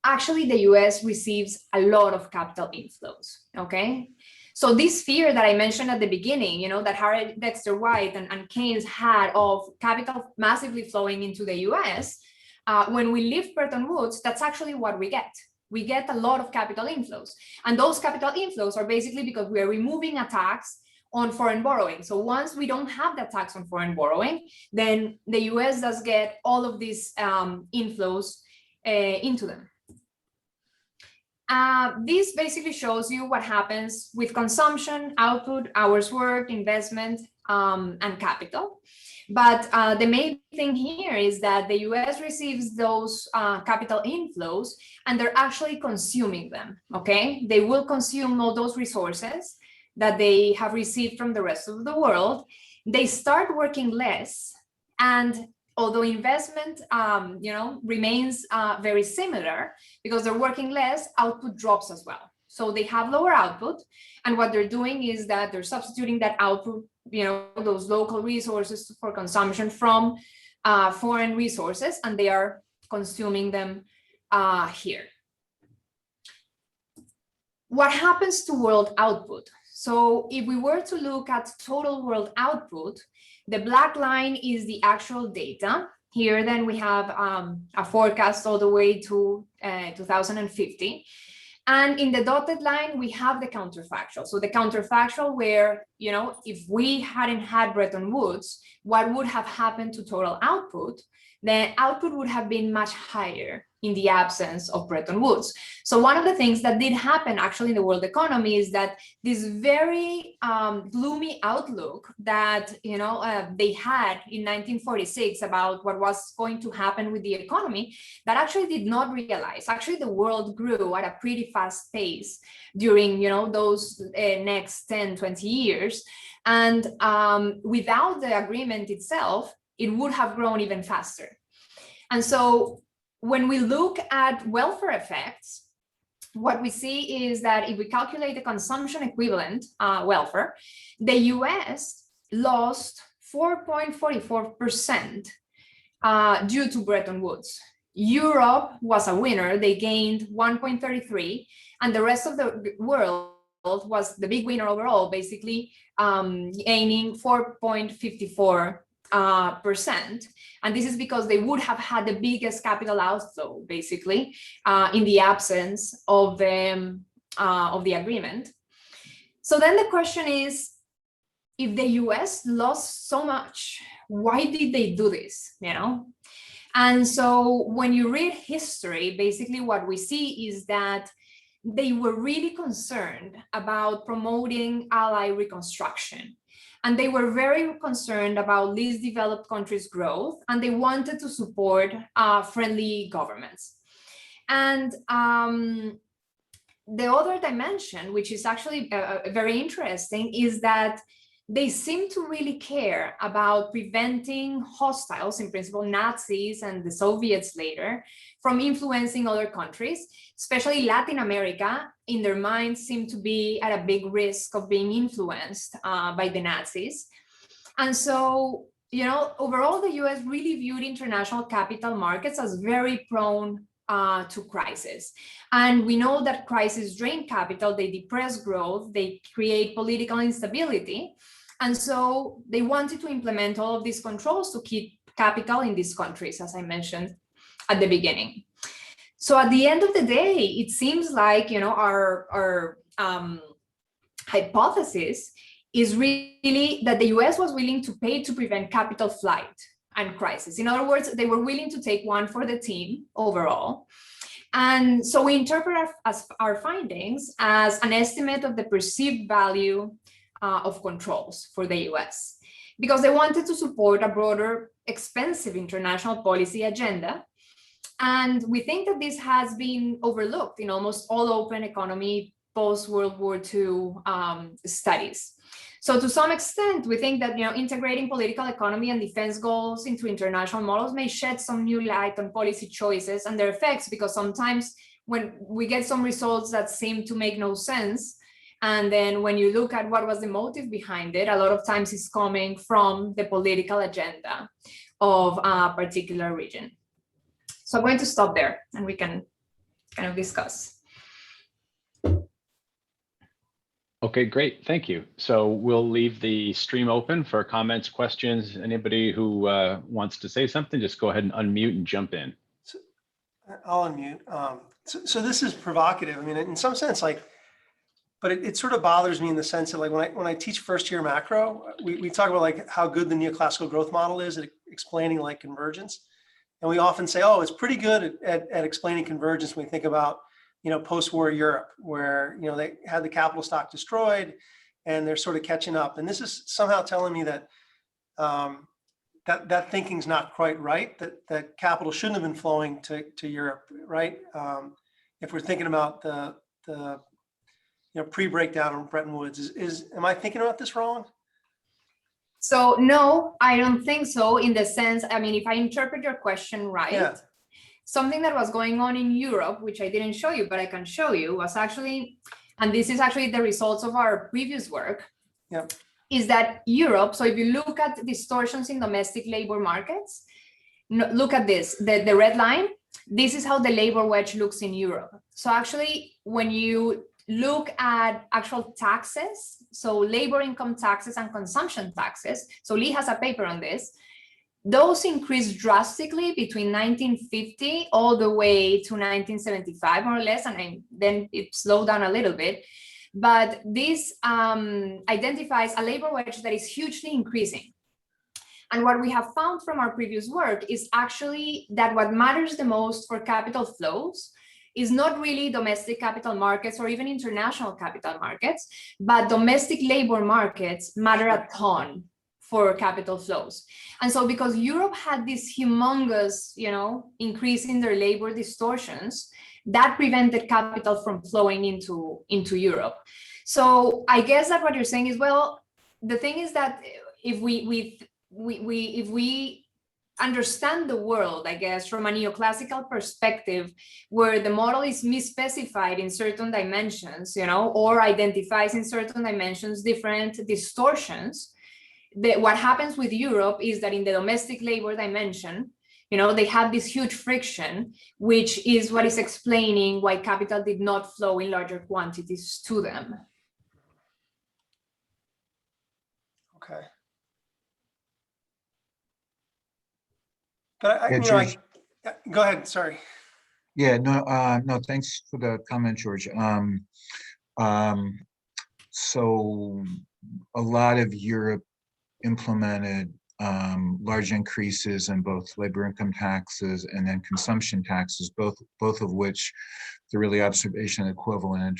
actually the US receives a lot of capital inflows, okay? So this fear that I mentioned at the beginning, you know, that Harry Dexter White and Keynes had of capital massively flowing into the US, when we lift Bretton Woods, that's actually what we get. We get a lot of capital inflows. And those capital inflows are basically because we are removing a tax on foreign borrowing. So once we don't have that tax on foreign borrowing, then the US does get all of these inflows into them. This basically shows you what happens with consumption, output, hours worked, investment, and capital. But the main thing here is that the US receives those capital inflows and they're actually consuming them, okay? They will consume all those resources that they have received from the rest of the world. They start working less, and although investment remains very similar because they're working less, output drops as well. So they have lower output, and what they're doing is that they're substituting that output, those local resources for consumption from foreign resources, and they are consuming them here. What happens to world output? So if we were to look at total world output, the black line is the actual data. Here, then we have a forecast all the way to 2050. And in the dotted line, we have the counterfactual. So the counterfactual where, if we hadn't had Bretton Woods, what would have happened to total output? The output would have been much higher in the absence of Bretton Woods. So one of the things that did happen actually in the world economy is that this very gloomy outlook that they had in 1946 about what was going to happen with the economy, that actually did not realize. Actually, the world grew at a pretty fast pace during those next 10, 20 years. And without the agreement itself, it would have grown even faster. And so when we look at welfare effects, what we see is that if we calculate the consumption equivalent welfare, the US lost 4.44% due to Bretton Woods. Europe was a winner. They gained 1.33%, and the rest of the world was the big winner overall, basically gaining 4.54%. And this is because they would have had the biggest capital outflow, basically, in the absence of the agreement. So then the question is, if the US lost so much, why did they do this? And so when you read history, basically what we see is that they were really concerned about promoting ally reconstruction. And they were very concerned about least developed countries' growth, and they wanted to support friendly governments. And the other dimension, which is actually very interesting, is that they seem to really care about preventing hostiles, in principle Nazis and the Soviets later, from influencing other countries, especially Latin America. In their minds seem to be at a big risk of being influenced by the Nazis. And so, overall, the US really viewed international capital markets as very prone to crisis. And we know that crises drain capital, they depress growth, they create political instability. And so they wanted to implement all of these controls to keep capital in these countries, as I mentioned at the beginning. So at the end of the day, it seems like, our hypothesis is really that the US was willing to pay to prevent capital flight and crisis. In other words, they were willing to take one for the team overall. And so we interpret our findings as an estimate of the perceived value of controls for the US, because they wanted to support a broader, expensive international policy agenda. And we think that this has been overlooked in almost all open economy post-World War II studies. So to some extent, we think that integrating political economy and defense goals into international models may shed some new light on policy choices and their effects, because sometimes when we get some results that seem to make no sense, and then when you look at what was the motive behind it, a lot of times it's coming from the political agenda of a particular region. So I'm going to stop there and we can kind of discuss. Okay, great. Thank you. So we'll leave the stream open for comments, questions. Anybody who wants to say something, just go ahead and unmute and jump in. So, I'll unmute. So this is provocative. I mean, in some sense, like but it sort of bothers me in the sense that like when I teach first year macro, we talk about like how good the neoclassical growth model is at explaining like convergence. And we often say, oh, it's pretty good at explaining convergence when we think about, post-war Europe, where, they had the capital stock destroyed and they're sort of catching up. And this is somehow telling me that that thinking's not quite right, that capital shouldn't have been flowing to Europe, right? If we're thinking about the pre-breakdown of Bretton Woods, am I thinking about this wrong? So no, I don't think so, in the sense, I mean, if I interpret your question right, something that was going on in Europe, which I didn't show you, but I can show you, was actually, and this is actually the results of our previous work, is that Europe, so if you look at distortions in domestic labor markets, look at this, the red line, this is how the labor wedge looks in Europe. So actually, when you look at actual taxes, so labor income taxes and consumption taxes, so Lee has a paper on this, those increased drastically between 1950 all the way to 1975, more or less, and then it slowed down a little bit. But this identifies a labor wedge that is hugely increasing. And what we have found from our previous work is actually that what matters the most for capital flows is not really domestic capital markets or even international capital markets, but domestic labor markets matter a ton for capital flows. And so because Europe had this humongous, increase in their labor distortions, that prevented capital from flowing into Europe. So I guess that what you're saying is, well, the thing is that if we understand the world, I guess, from a neoclassical perspective, where the model is misspecified in certain dimensions, or identifies in certain dimensions different distortions, what happens with Europe is that in the domestic labor dimension, they have this huge friction, which is what is explaining why capital did not flow in larger quantities to them. Okay. But go ahead. Sorry. Yeah, no, thanks for the comment, George. So a lot of Europe implemented large increases in both labor income taxes and then consumption taxes, both of which they're really observation equivalent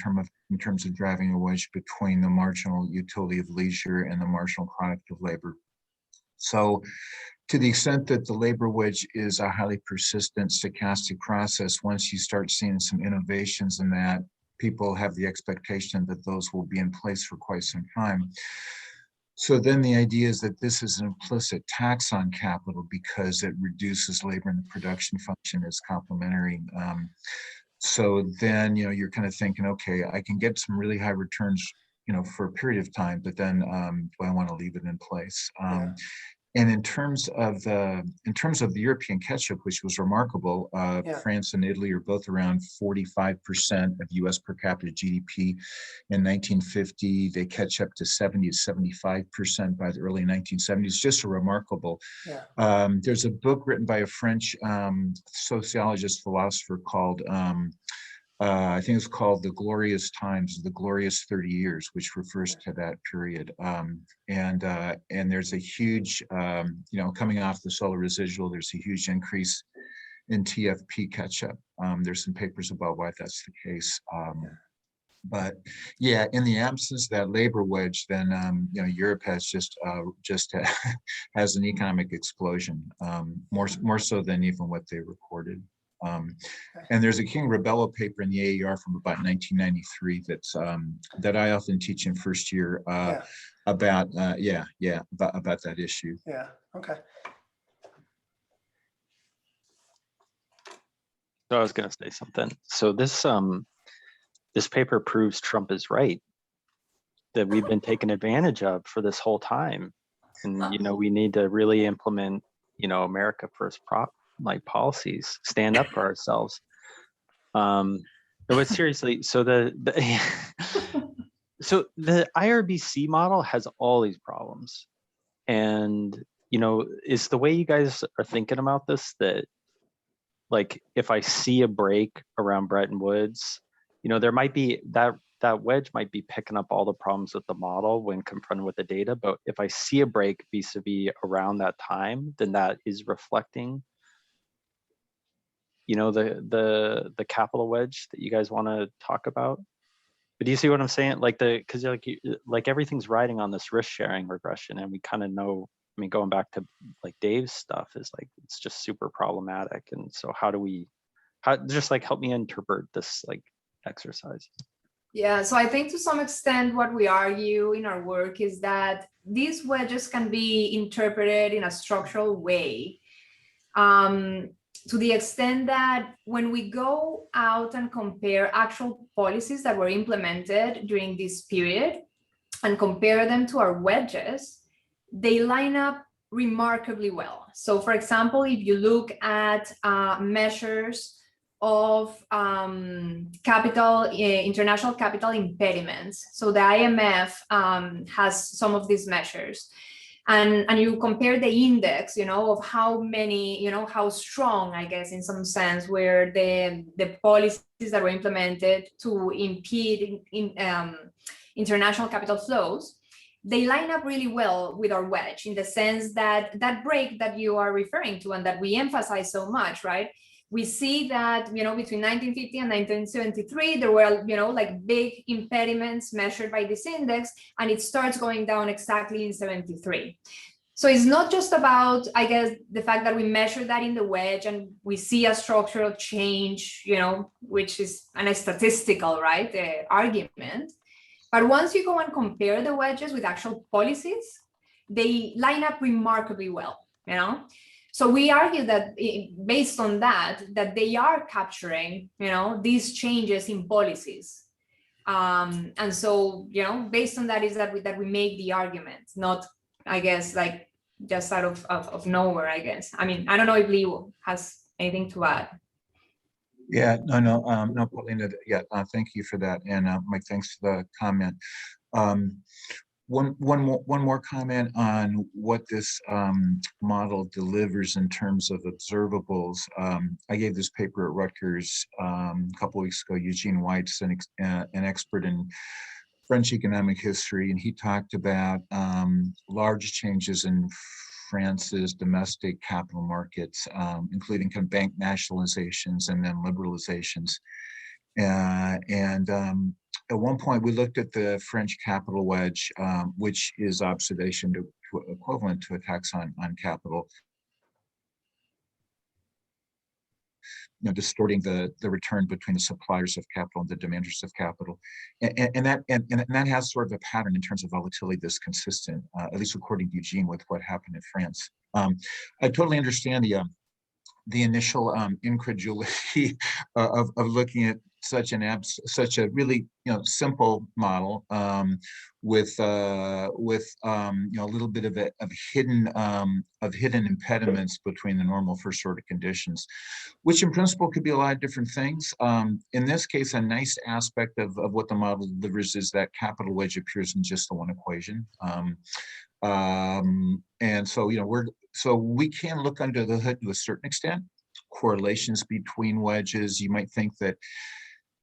in terms of driving a wedge between the marginal utility of leisure and the marginal product of labor. So to the extent that the labor wedge is a highly persistent stochastic process, once you start seeing some innovations in that, people have the expectation that those will be in place for quite some time. So then the idea is that this is an implicit tax on capital because it reduces labor in the production function as complementary. So then, you're kind of thinking, okay, I can get some really high returns, for a period of time, but then do I want to leave it in place? And in terms of the European catch-up, which was remarkable, France and Italy are both around 45% of U.S. per capita GDP in 1950. They catch up to 70 to 75% by the early 1970s. Just a remarkable. There's a book written by a French sociologist, philosopher called I think it's called The Glorious Times, The Glorious 30 Years, which refers to that period. And there's a huge, coming off the solar residual, there's a huge increase in TFP catch-up. There's some papers about why that's the case. But yeah, in the absence of that labor wedge, then Europe has just has an economic explosion, more so than even what they recorded. And there's a King Rebello paper in the AER from about 1993 that's that I often teach in first year about about that issue. Yeah. Okay. So I was going to say something. So this paper proves Trump is right, that we've been taken advantage of for this whole time, and we need to really implement America First policies, stand up for ourselves. But seriously, so so the IRBC model has all these problems, and is the way you guys are thinking about this that, like, if I see a break around Bretton Woods, there might be that that wedge might be picking up all the problems with the model when confronted with the data. But if I see a break vis-a-vis around that time, then that is reflecting, you know, the capital wedge that you guys want to talk about. But do you see what I'm saying? Like because like everything's riding on this risk sharing regression, and we kind of know. I mean, going back to like Dave's stuff is like it's just super problematic. And so how just like help me interpret this like exercise? Yeah, so I think to some extent what we argue in our work is that these wedges can be interpreted in a structural way. To the extent that when we go out and compare actual policies that were implemented during this period and compare them to our wedges, they line up remarkably well. So for example, if you look at measures of international capital impediments, so the IMF has some of these measures, and you compare the index, you know, of how many, you know, how strong, I guess, in some sense, where the policies that were implemented to impede international capital flows, they line up really well with our wedge in the sense that that break that you are referring to and that we emphasize so much, right? We see that, you know, between 1950 and 1973, there were, you know, like big impediments measured by this index, and it starts going down exactly in 73. So it's not just about, I guess, the fact that we measure that in the wedge and we see a structural change, you know, which is a statistical, right, argument. But once you go and compare the wedges with actual policies, they line up remarkably well, you know? So we argue that based on that they are capturing, you know, these changes in policies. And so, you know, based on that is that we make the argument, not, I guess, like just out of nowhere, I guess. I mean, I don't know if Leo has anything to add. Yeah, no, Paulina, yeah, thank you for that. And Mike, thanks for the comment. One more comment on what this model delivers in terms of observables. I gave this paper at Rutgers a couple of weeks ago. Eugene White's an expert in French economic history, and he talked about large changes in France's domestic capital markets, including kind of bank nationalizations and then liberalizations. At one point, we looked at the French capital wedge, which is observation equivalent to a tax on capital, you know, distorting the return between the suppliers of capital and the demanders of capital, and that has sort of a pattern in terms of volatility that's consistent, at least according to Eugene, with what happened in France. I totally understand the initial incredulity of looking at such a really, you know, simple model with you know, a little bit of hidden impediments between the normal first order conditions, which in principle could be a lot of different things. In this case, a nice aspect of what the model delivers is that capital wedge appears in just the one equation. And so, you know, so we can look under the hood to a certain extent, correlations between wedges. You might think that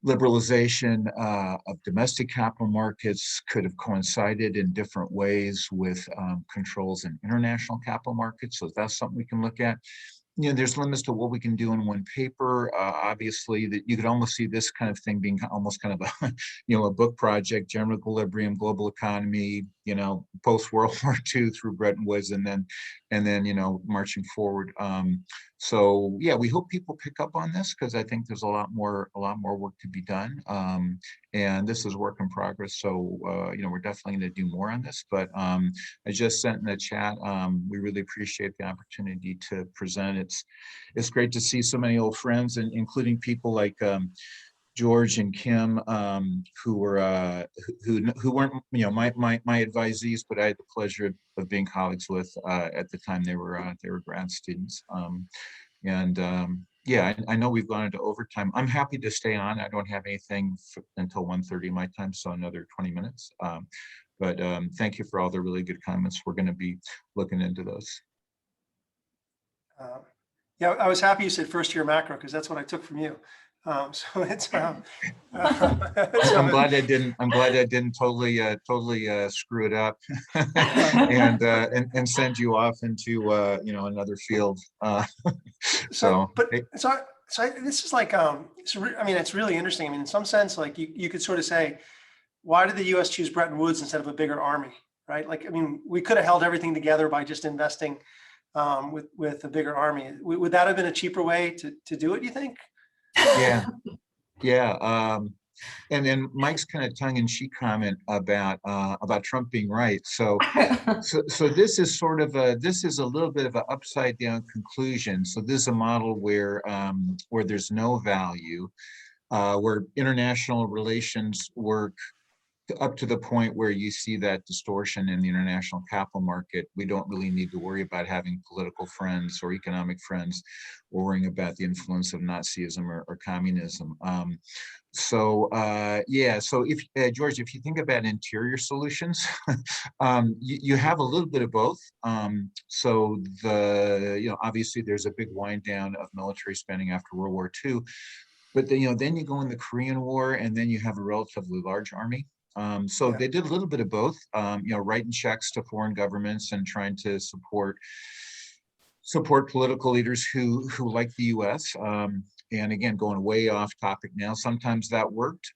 liberalization of domestic capital markets could have coincided in different ways with controls in international capital markets. So that's something we can look at. You know, there's limits to what we can do in one paper. Obviously, that you could almost see this kind of thing being almost kind of a, you know, a book project: general equilibrium, global economy, you know, post World War II through Bretton Woods, and then you know, marching forward. So yeah, we hope people pick up on this, because I think there's a lot more work to be done. And this is work in progress. So you know, we're definitely going to do more on this. But I just sent in the chat. We really appreciate the opportunity to present. It's great to see so many old friends, and including people like George and Kim, who weren't, you know, my advisees, but I had the pleasure of being colleagues with at the time they were grad students. Yeah, I know we've gone into overtime. I'm happy to stay on. I don't have anything until 1:30 my time, so another 20 minutes. But thank you for all the really good comments. We're going to be looking into those. Yeah, I was happy you said first year macro, because that's what I took from you. So it's I'm so, glad I didn't. I'm glad I didn't totally screw it up and send you off into another field. So this is like I mean, it's really interesting. I mean, in some sense, like you could sort of say, why did the U.S. choose Bretton Woods instead of a bigger army, right? Like, I mean, we could have held everything together by just investing with a bigger army. Would that have been a cheaper way to do it, you think? yeah. And then Mike's kind of tongue-in-cheek comment about Trump being right. So this is sort of this is a little bit of an upside down conclusion. So this is a model where there's no value, where international relations work up to the point where you see that distortion in the international capital market. We don't really need to worry about having political friends or economic friends, or worrying about the influence of Nazism or communism. So if George, if you think about interior solutions, you have a little bit of both. So obviously there's a big wind down of military spending after World War II, but then you go in the Korean War, and then you have a relatively large army. So they did a little bit of both, writing checks to foreign governments and trying to support political leaders who like the U.S. And again, going way off topic now, sometimes that worked,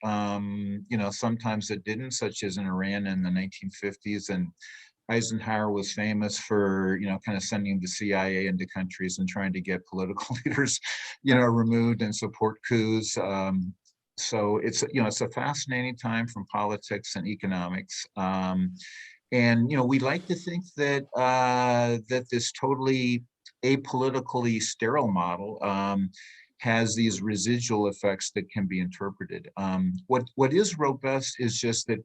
sometimes it didn't, such as in Iran in the 1950s. And Eisenhower was famous for, kind of sending the CIA into countries and trying to get political leaders, removed and support coups. So it's a fascinating time from politics and economics. And we like to think that that this totally apolitically sterile model has these residual effects that can be interpreted. What is robust is just that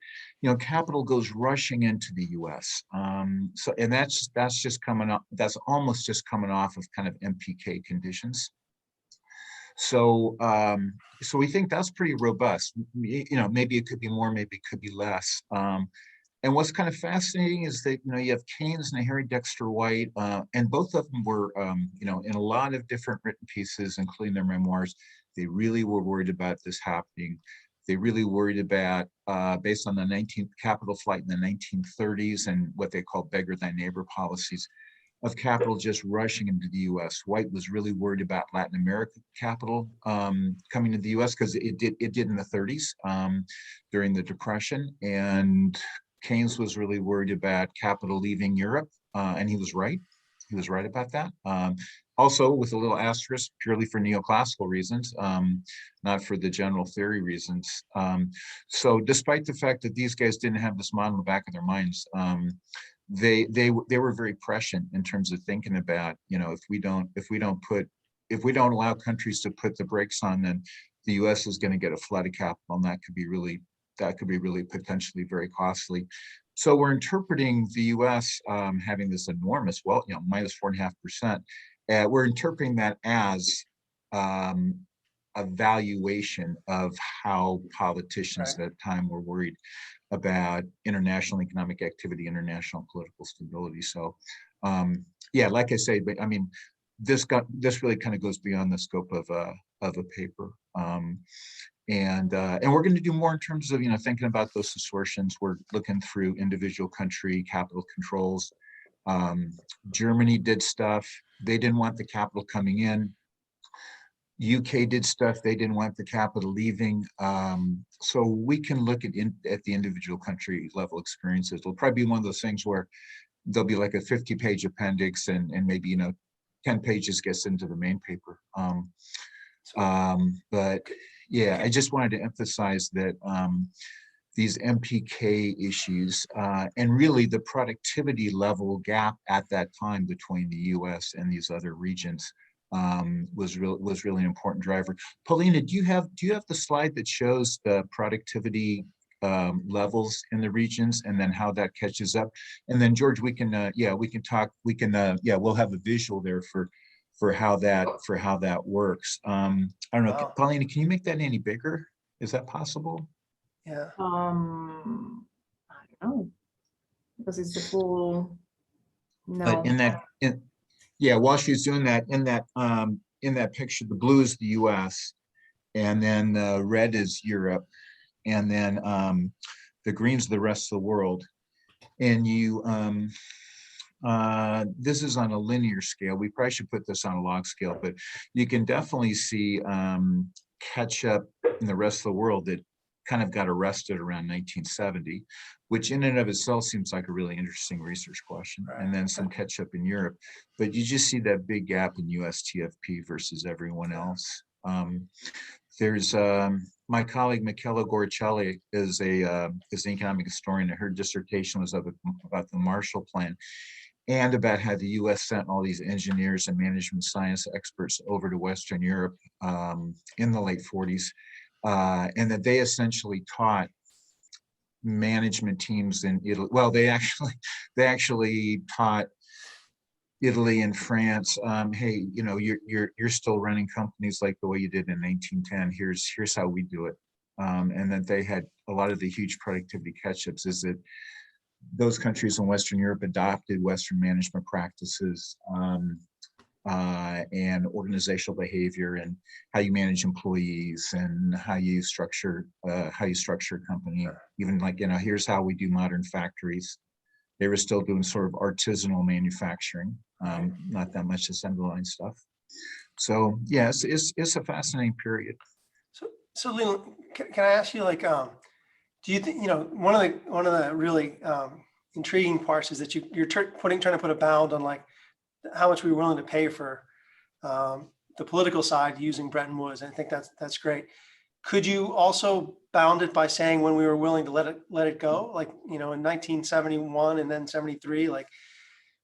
capital goes rushing into the U.S. And that's just coming up. That's almost just coming off of kind of MPK conditions. So we think that's pretty robust. Maybe it could be more, maybe it could be less. And what's kind of fascinating is that you have Keynes and Harry Dexter White, and both of them were in a lot of different written pieces, including their memoirs. They really were worried about this happening. They really worried about, based on the 19th capital flight in the 1930s and what they call beggar thy neighbor policies, of capital just rushing into the U.S. White was really worried about Latin American capital coming to the U.S. because it did in the 30s during the Depression, and Keynes was really worried about capital leaving Europe, and he was right. He was right about that. Also, with a little asterisk, purely for neoclassical reasons, not for the general theory reasons. So, despite the fact that these guys didn't have this model in the back of their minds, they were very prescient in terms of thinking about, if we don't allow countries to put the brakes on, then the U.S. is going to get a flood of capital, and that could be really potentially very costly. So we're interpreting the U.S. Having this enormous, minus 4.5%. We're interpreting that as a valuation of how politicians at that time were worried about international economic activity, international political stability. So, like I say, but I mean, this really kind of goes beyond the scope of a paper. And we're going to do more in terms of thinking about those distortions. We're looking through individual country capital controls. Germany did stuff. They didn't want the capital coming in. UK did stuff. They didn't want the capital leaving. So we can look at the individual country level experiences. It'll probably be one of those things where there'll be like a 50-page appendix, and maybe 10 pages gets into the main paper. But yeah, I just wanted to emphasize that these MPK issues and really the productivity level gap at that time between the U.S. and these other regions was really an important driver. Paulina, do you have the slide that shows the productivity levels in the regions and then how that catches up? And then George, we'll have a visual there for how that works. I don't know, Wow. Paulina, can you make that any bigger? Is that possible? Yeah. I don't know, because it's the full. No. But while she's doing that, in that picture, the blue is the U.S. and then red is Europe, and then the green's the rest of the world. And you, this is on a linear scale. We probably should put this on a log scale, but you can definitely see catch up in the rest of the world that kind of got arrested around 1970, which in and of itself seems like a really interesting research question. Right. And then some catch up in Europe, but you just see that big gap in US TFP versus everyone else. There's my colleague Michela Goricelli is an economic historian, and her dissertation was about the Marshall Plan and about how the US sent all these engineers and management science experts over to Western Europe in the late 40s, and that they essentially taught management teams in Italy. Well, they actually taught Italy and France, hey, you know, you're still running companies like the way you did in 1910. Here's how we do it. And that they had a lot of the huge productivity catch-ups is that those countries in Western Europe adopted Western management practices and organizational behavior and how you manage employees and how you structure a company. Even like, you know, here's how we do modern factories. They were still doing sort of artisanal manufacturing, not that much assembly line stuff. So yes, it's a fascinating period. So Leland, can I ask you, like, do you think, you know, one of the really intriguing parts is that you're trying to put a bound on like how much we're willing to pay for the political side using Bretton Woods. And I think that's great. Could you also bound it by saying when we were willing to let it go? Like, you know, in 1971 and then 73, like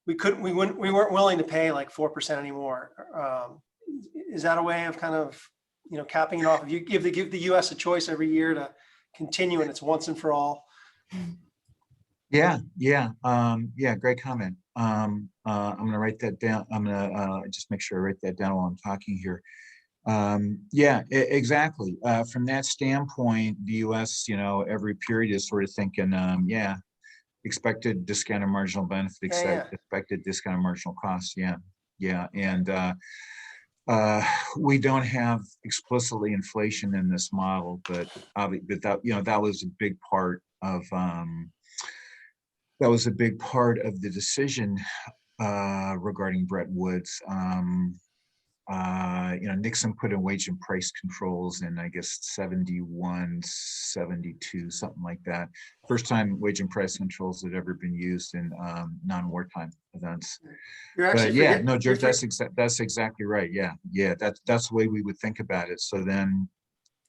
we weren't willing to pay like 4% anymore. Is that a way of kind of, you know, capping it off? If you give the U.S. a choice every year to continue and it's once and for all. Yeah. Great comment. I'm going to write that down. I'm going to just make sure I write that down while I'm talking here. Exactly. From that standpoint, the U.S., you know, every period is sort of thinking, expected discounted marginal benefit, expected discounted marginal cost. And we don't have explicitly inflation in this model, but that, you know, that was a big part of the decision regarding Bretton Woods. You know, Nixon put in wage and price controls in, I guess, 71, 72, something like that. First time wage and price controls had ever been used in non-wartime events. George, that's exactly right. Yeah, that's the way we would think about it. So then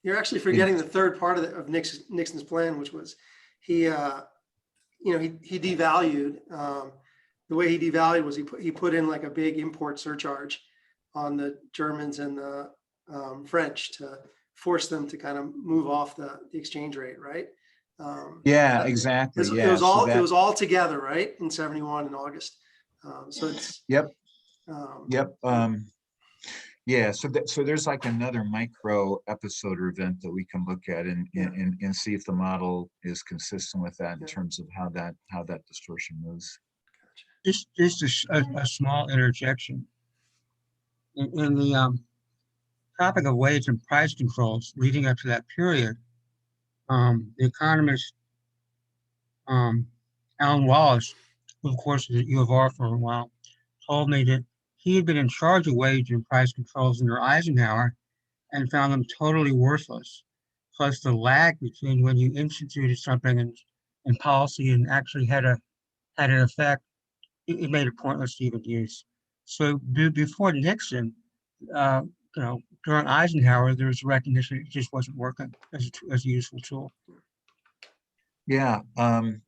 you're actually forgetting the third part of Nixon's plan, which was he devalued. The way he devalued was he put in like a big import surcharge on the Germans and the French to force them to kind of move off the exchange rate, right? Exactly. It was all together, right, in 71 in August. So it's So there's like another micro episode or event that we can look at and see if the model is consistent with that in terms of how that distortion moves. Just a small interjection. In the topic of wage and price controls leading up to that period, the economist Alan Wallace, who of course was at U of R for a while, told me that he had been in charge of wage and price controls under Eisenhower and found them totally worthless. Plus the lag between when you instituted something in policy and actually had an effect, it made it pointless to even use. So before Nixon, during Eisenhower, there was recognition it just wasn't working as a useful tool. Yeah, I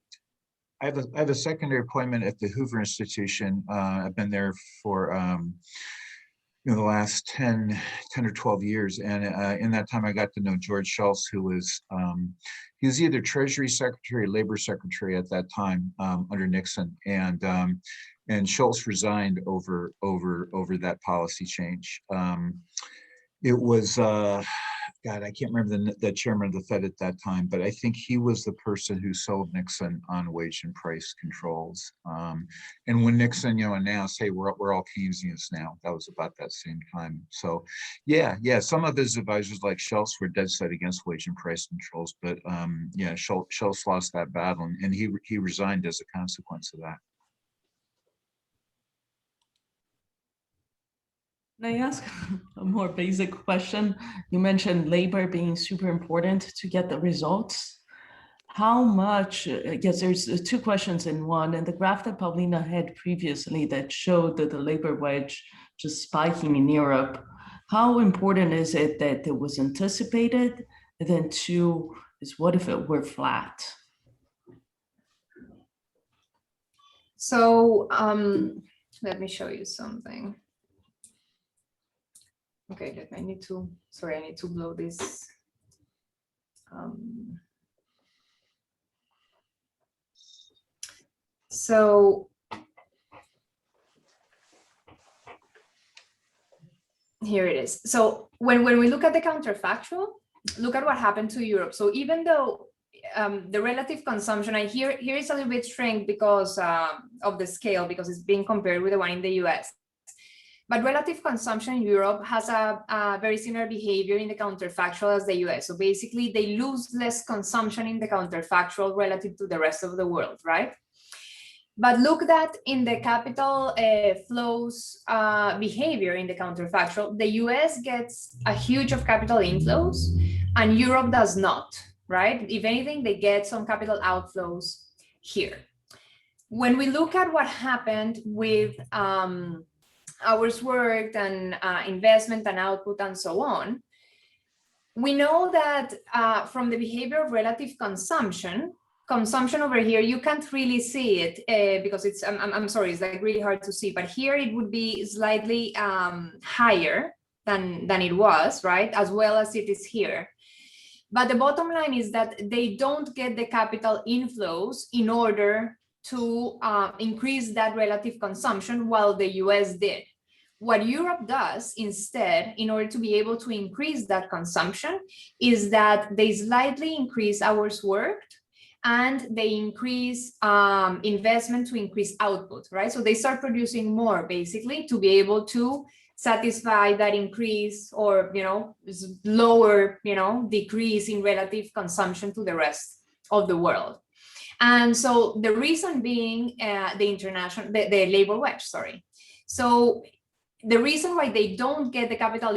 have a secondary appointment at the Hoover Institution. I've been there for the last 10 or 12 years, and in that time I got to know George Shultz, who was he was either Treasury Secretary or Labor Secretary at that time under Nixon, and Shultz resigned over that policy change. It was God, I can't remember the chairman of the Fed at that time, but I think he was the person who sold Nixon on wage and price controls. And when Nixon, announced, hey, we're all Keynesians now, that was about that same time. So yeah, some of his advisors like Schultz were dead set against wage and price controls, but yeah, Schultz lost that battle, and he resigned as a consequence of that. Can I ask a more basic question? You mentioned labor being super important to get the results. How much, I guess there's two questions in one, and the graph that Paulina had previously that showed that the labor wedge just spiking in Europe, how important is it that it was anticipated? And then two is, what if it were flat? So let me show you something. Okay, I need to blow this. So here it is. So when we look at the counterfactual, look at what happened to Europe. So even though the relative consumption, here is a little bit shrink because of the scale, because it's being compared with the one in the US. But relative consumption in Europe has a very similar behavior in the counterfactual as the US. So basically, they lose less consumption in the counterfactual relative to the rest of the world, right? But look that in the capital flows behavior in the counterfactual, the US gets a huge of capital inflows and Europe does not, right? If anything, they get some capital outflows here. When we look at what happened with hours worked and investment and output and so on, we know that from the behavior of relative consumption over here, you can't really see it because it's, I'm sorry, it's like really hard to see, but here it would be slightly higher than it was, right? As well as it is here. But the bottom line is that they don't get the capital inflows in order to increase that relative consumption while the US did. What Europe does instead, in order to be able to increase that consumption, is that they slightly increase hours worked and they increase investment to increase output, right? So they start producing more basically to be able to satisfy that increase or, lower, decrease in relative consumption to the rest of the world. And so the reason being the labor wedge, sorry. So the reason why they don't get the capital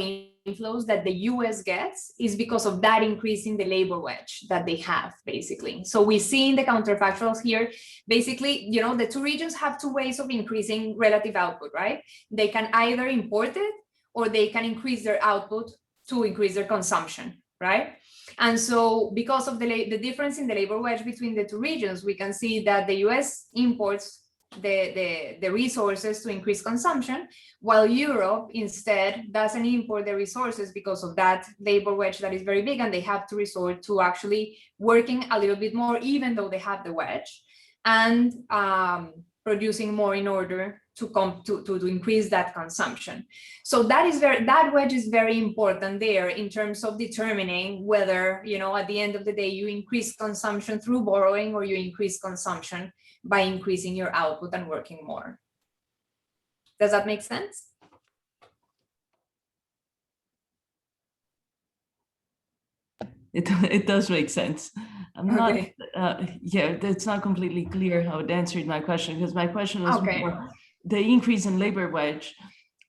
inflows that the US gets is because of that increase in the labor wedge that they have, basically. So we see in the counterfactuals here, basically, the two regions have two ways of increasing relative output, right? They can either import it or they can increase their output to increase their consumption, right? And so because of the difference in the labor wedge between the two regions, we can see that the US imports the resources to increase consumption, while Europe instead doesn't import the resources because of that labor wedge that is very big, and they have to resort to actually working a little bit more, even though they have the wedge, and producing more in order to increase that consumption. So that wedge is very important there in terms of determining whether, at the end of the day, you increase consumption through borrowing or you increase consumption by increasing your output and working more. Does that make sense? It does make sense. Okay. It's not completely clear how it answered my question, because my question was more, the increase in labor wedge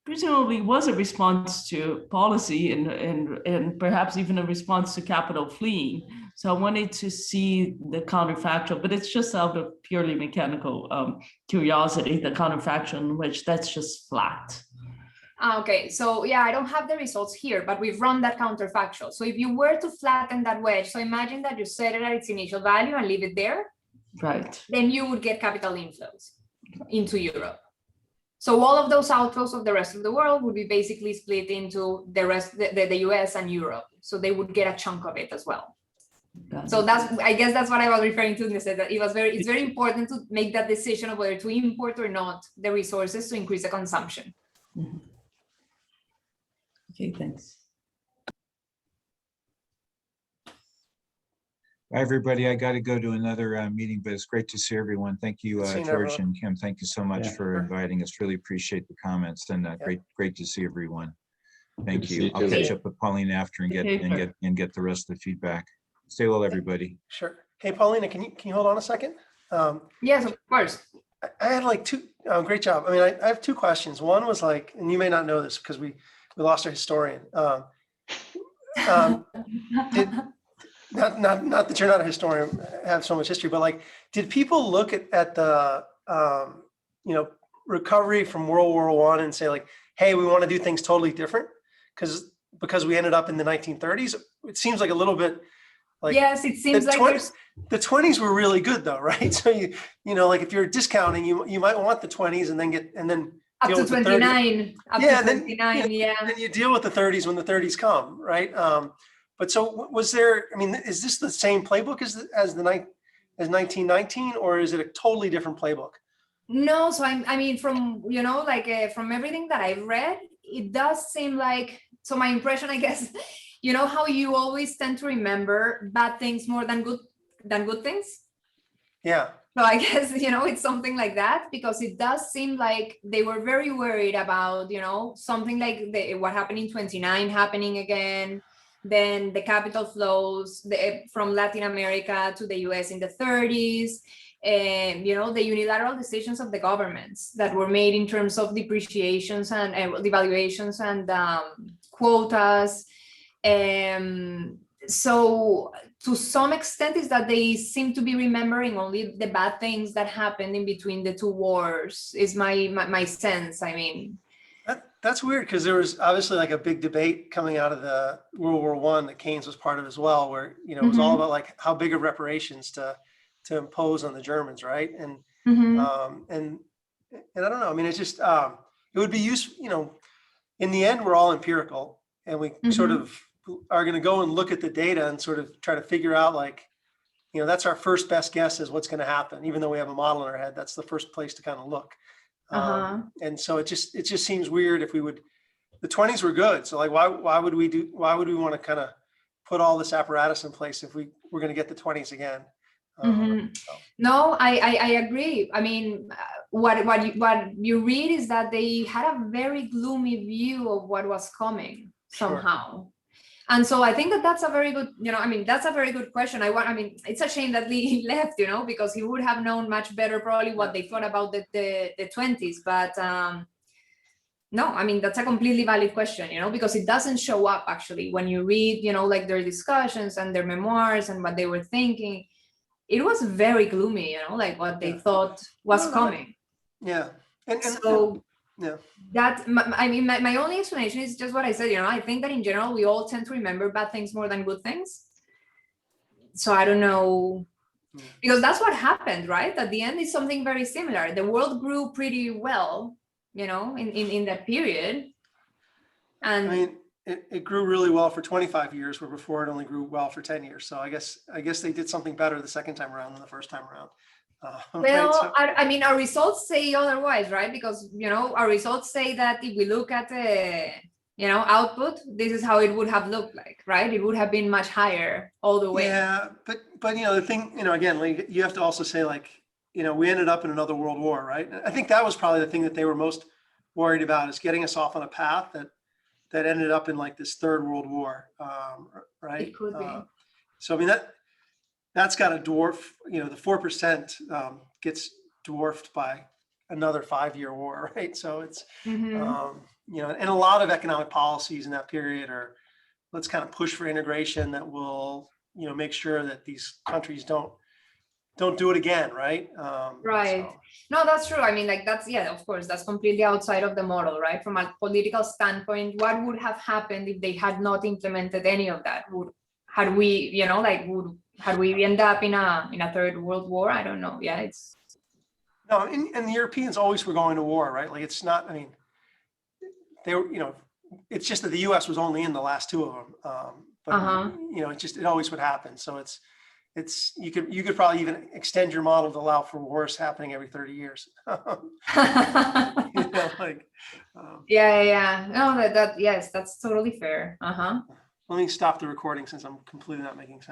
presumably was a response to policy and perhaps even a response to capital fleeing. So I wanted to see the counterfactual, but it's just out of purely mechanical curiosity, the counterfactual in which that's just flat. Okay, so yeah, I don't have the results here, but we've run that counterfactual. So if you were to flatten that wedge, so imagine that you set it at its initial value and leave it there, right? Then you would get capital inflows into Europe. So all of those outflows of the rest of the world would be basically split into the rest, the US and Europe. So they would get a chunk of it as well. So I guess that's what I was referring to in the sense that it's very important to make that decision of whether to import or not the resources to increase the consumption. Mm-hmm. Okay, thanks. Everybody, I got to go to another meeting, but it's great to see everyone. Thank you, Good seeing George everyone. and Kim. Thank you so much Yeah. for inviting us. Really appreciate the comments, and great to see everyone. Thank to see you. you I'll too. catch up with Paulina after and get the rest of the feedback. Stay well, everybody. Sure. Hey, Paulina, can you hold on a second? Yes, of course. I had like two, great job. I mean, I have two questions. One was like, and you may not know this because we lost our historian. Not that you're not a historian, have so much history, but like, did people look at the, recovery from World War I and say like, hey, we want to do things totally different? Because we ended up in the 1930s. It seems like a little bit like, yes, it seems like the 20s were really good though, right? So like if you're discounting, you might want the 20s and then up to 29. Then you deal with the 30s when the 30s come, right? But so was there? I mean, is this the same playbook as 1919, or is it a totally different playbook? No, so I mean, from from everything that I've read, it does seem like. So my impression, I guess, how you always tend to remember bad things more than good things. Yeah. So I guess, it's something like that, because it does seem like they were very worried about, something like what happened in 29 happening again, then the capital flows from Latin America to the US in the 30s, and, the unilateral decisions of the governments that were made in terms of depreciations and devaluations and quotas. So to some extent is that they seem to be remembering only the bad things that happened in between the two wars, is my sense. I mean, that's weird, because there was obviously like a big debate coming out of the World War I that Keynes was part of as well, where it was all about like how big of reparations to impose on the Germans, right? And and I don't know. I mean, it's just it would be useful. In the end, we're all empirical, and we sort of are going to go and look at the data and sort of try to figure out like, that's our first best guess is what's going to happen. Even though we have a model in our head, that's the first place to kind of look. And so it just seems weird if we would. The 20s were good, so like why would we want to kind of put all this apparatus in place if we're going to get the 20s again? No, I agree. I mean, what you read is that they had a very gloomy view of what was coming somehow. Sure. And so I think that's a very good, that's a very good question. I mean, it's a shame that Lee left, because he would have known much better probably what they thought about the 20s. But no, I mean, that's a completely valid question, because it doesn't show up actually when you read, like their discussions and their memoirs and what they were thinking. It was very gloomy, like what they thought was coming. Yeah. And so yeah, that, I mean, my only explanation is just what I said, I think that in general, we all tend to remember bad things more than good things. So I don't know, because that's what happened, right? At the end, it's something very similar. The world grew pretty well, in that period. And I mean, it grew really well for 25 years, where before it only grew well for 10 years. So I guess they did something better the second time around than the first time around. Well, right, so. I mean, our results say otherwise, right? Because, our results say that if we look at the, output, this is how it would have looked like, right? It would have been much higher all the way. Yeah, but the thing, again, like, you have to also say like, we ended up in another world war, right? I think that was probably the thing that they were most worried about, is getting us off on a path that ended up in like this third world war, right? It could be. So I mean, that's got to dwarf, the 4% gets dwarfed by another 5-year war, right? So it's, and a lot of economic policies in that period are, let's kind of push for integration that will, make sure that these countries don't do it again, right? Right. So. No, that's true. I mean, like of course, that's completely outside of the model, right? From a political standpoint, what would have happened if they had not implemented any of that? Had we end up in a third world war? I don't know. Yeah, it's. No, and the Europeans always were going to war, right? Like, it's not, I mean, they were, it's just that the US was only in the last two of them. But it always would happen. So you could probably even extend your model to allow for wars happening every 30 years. Yeah. No, yes, that's totally fair. Let me stop the recording since I'm completely not making sense.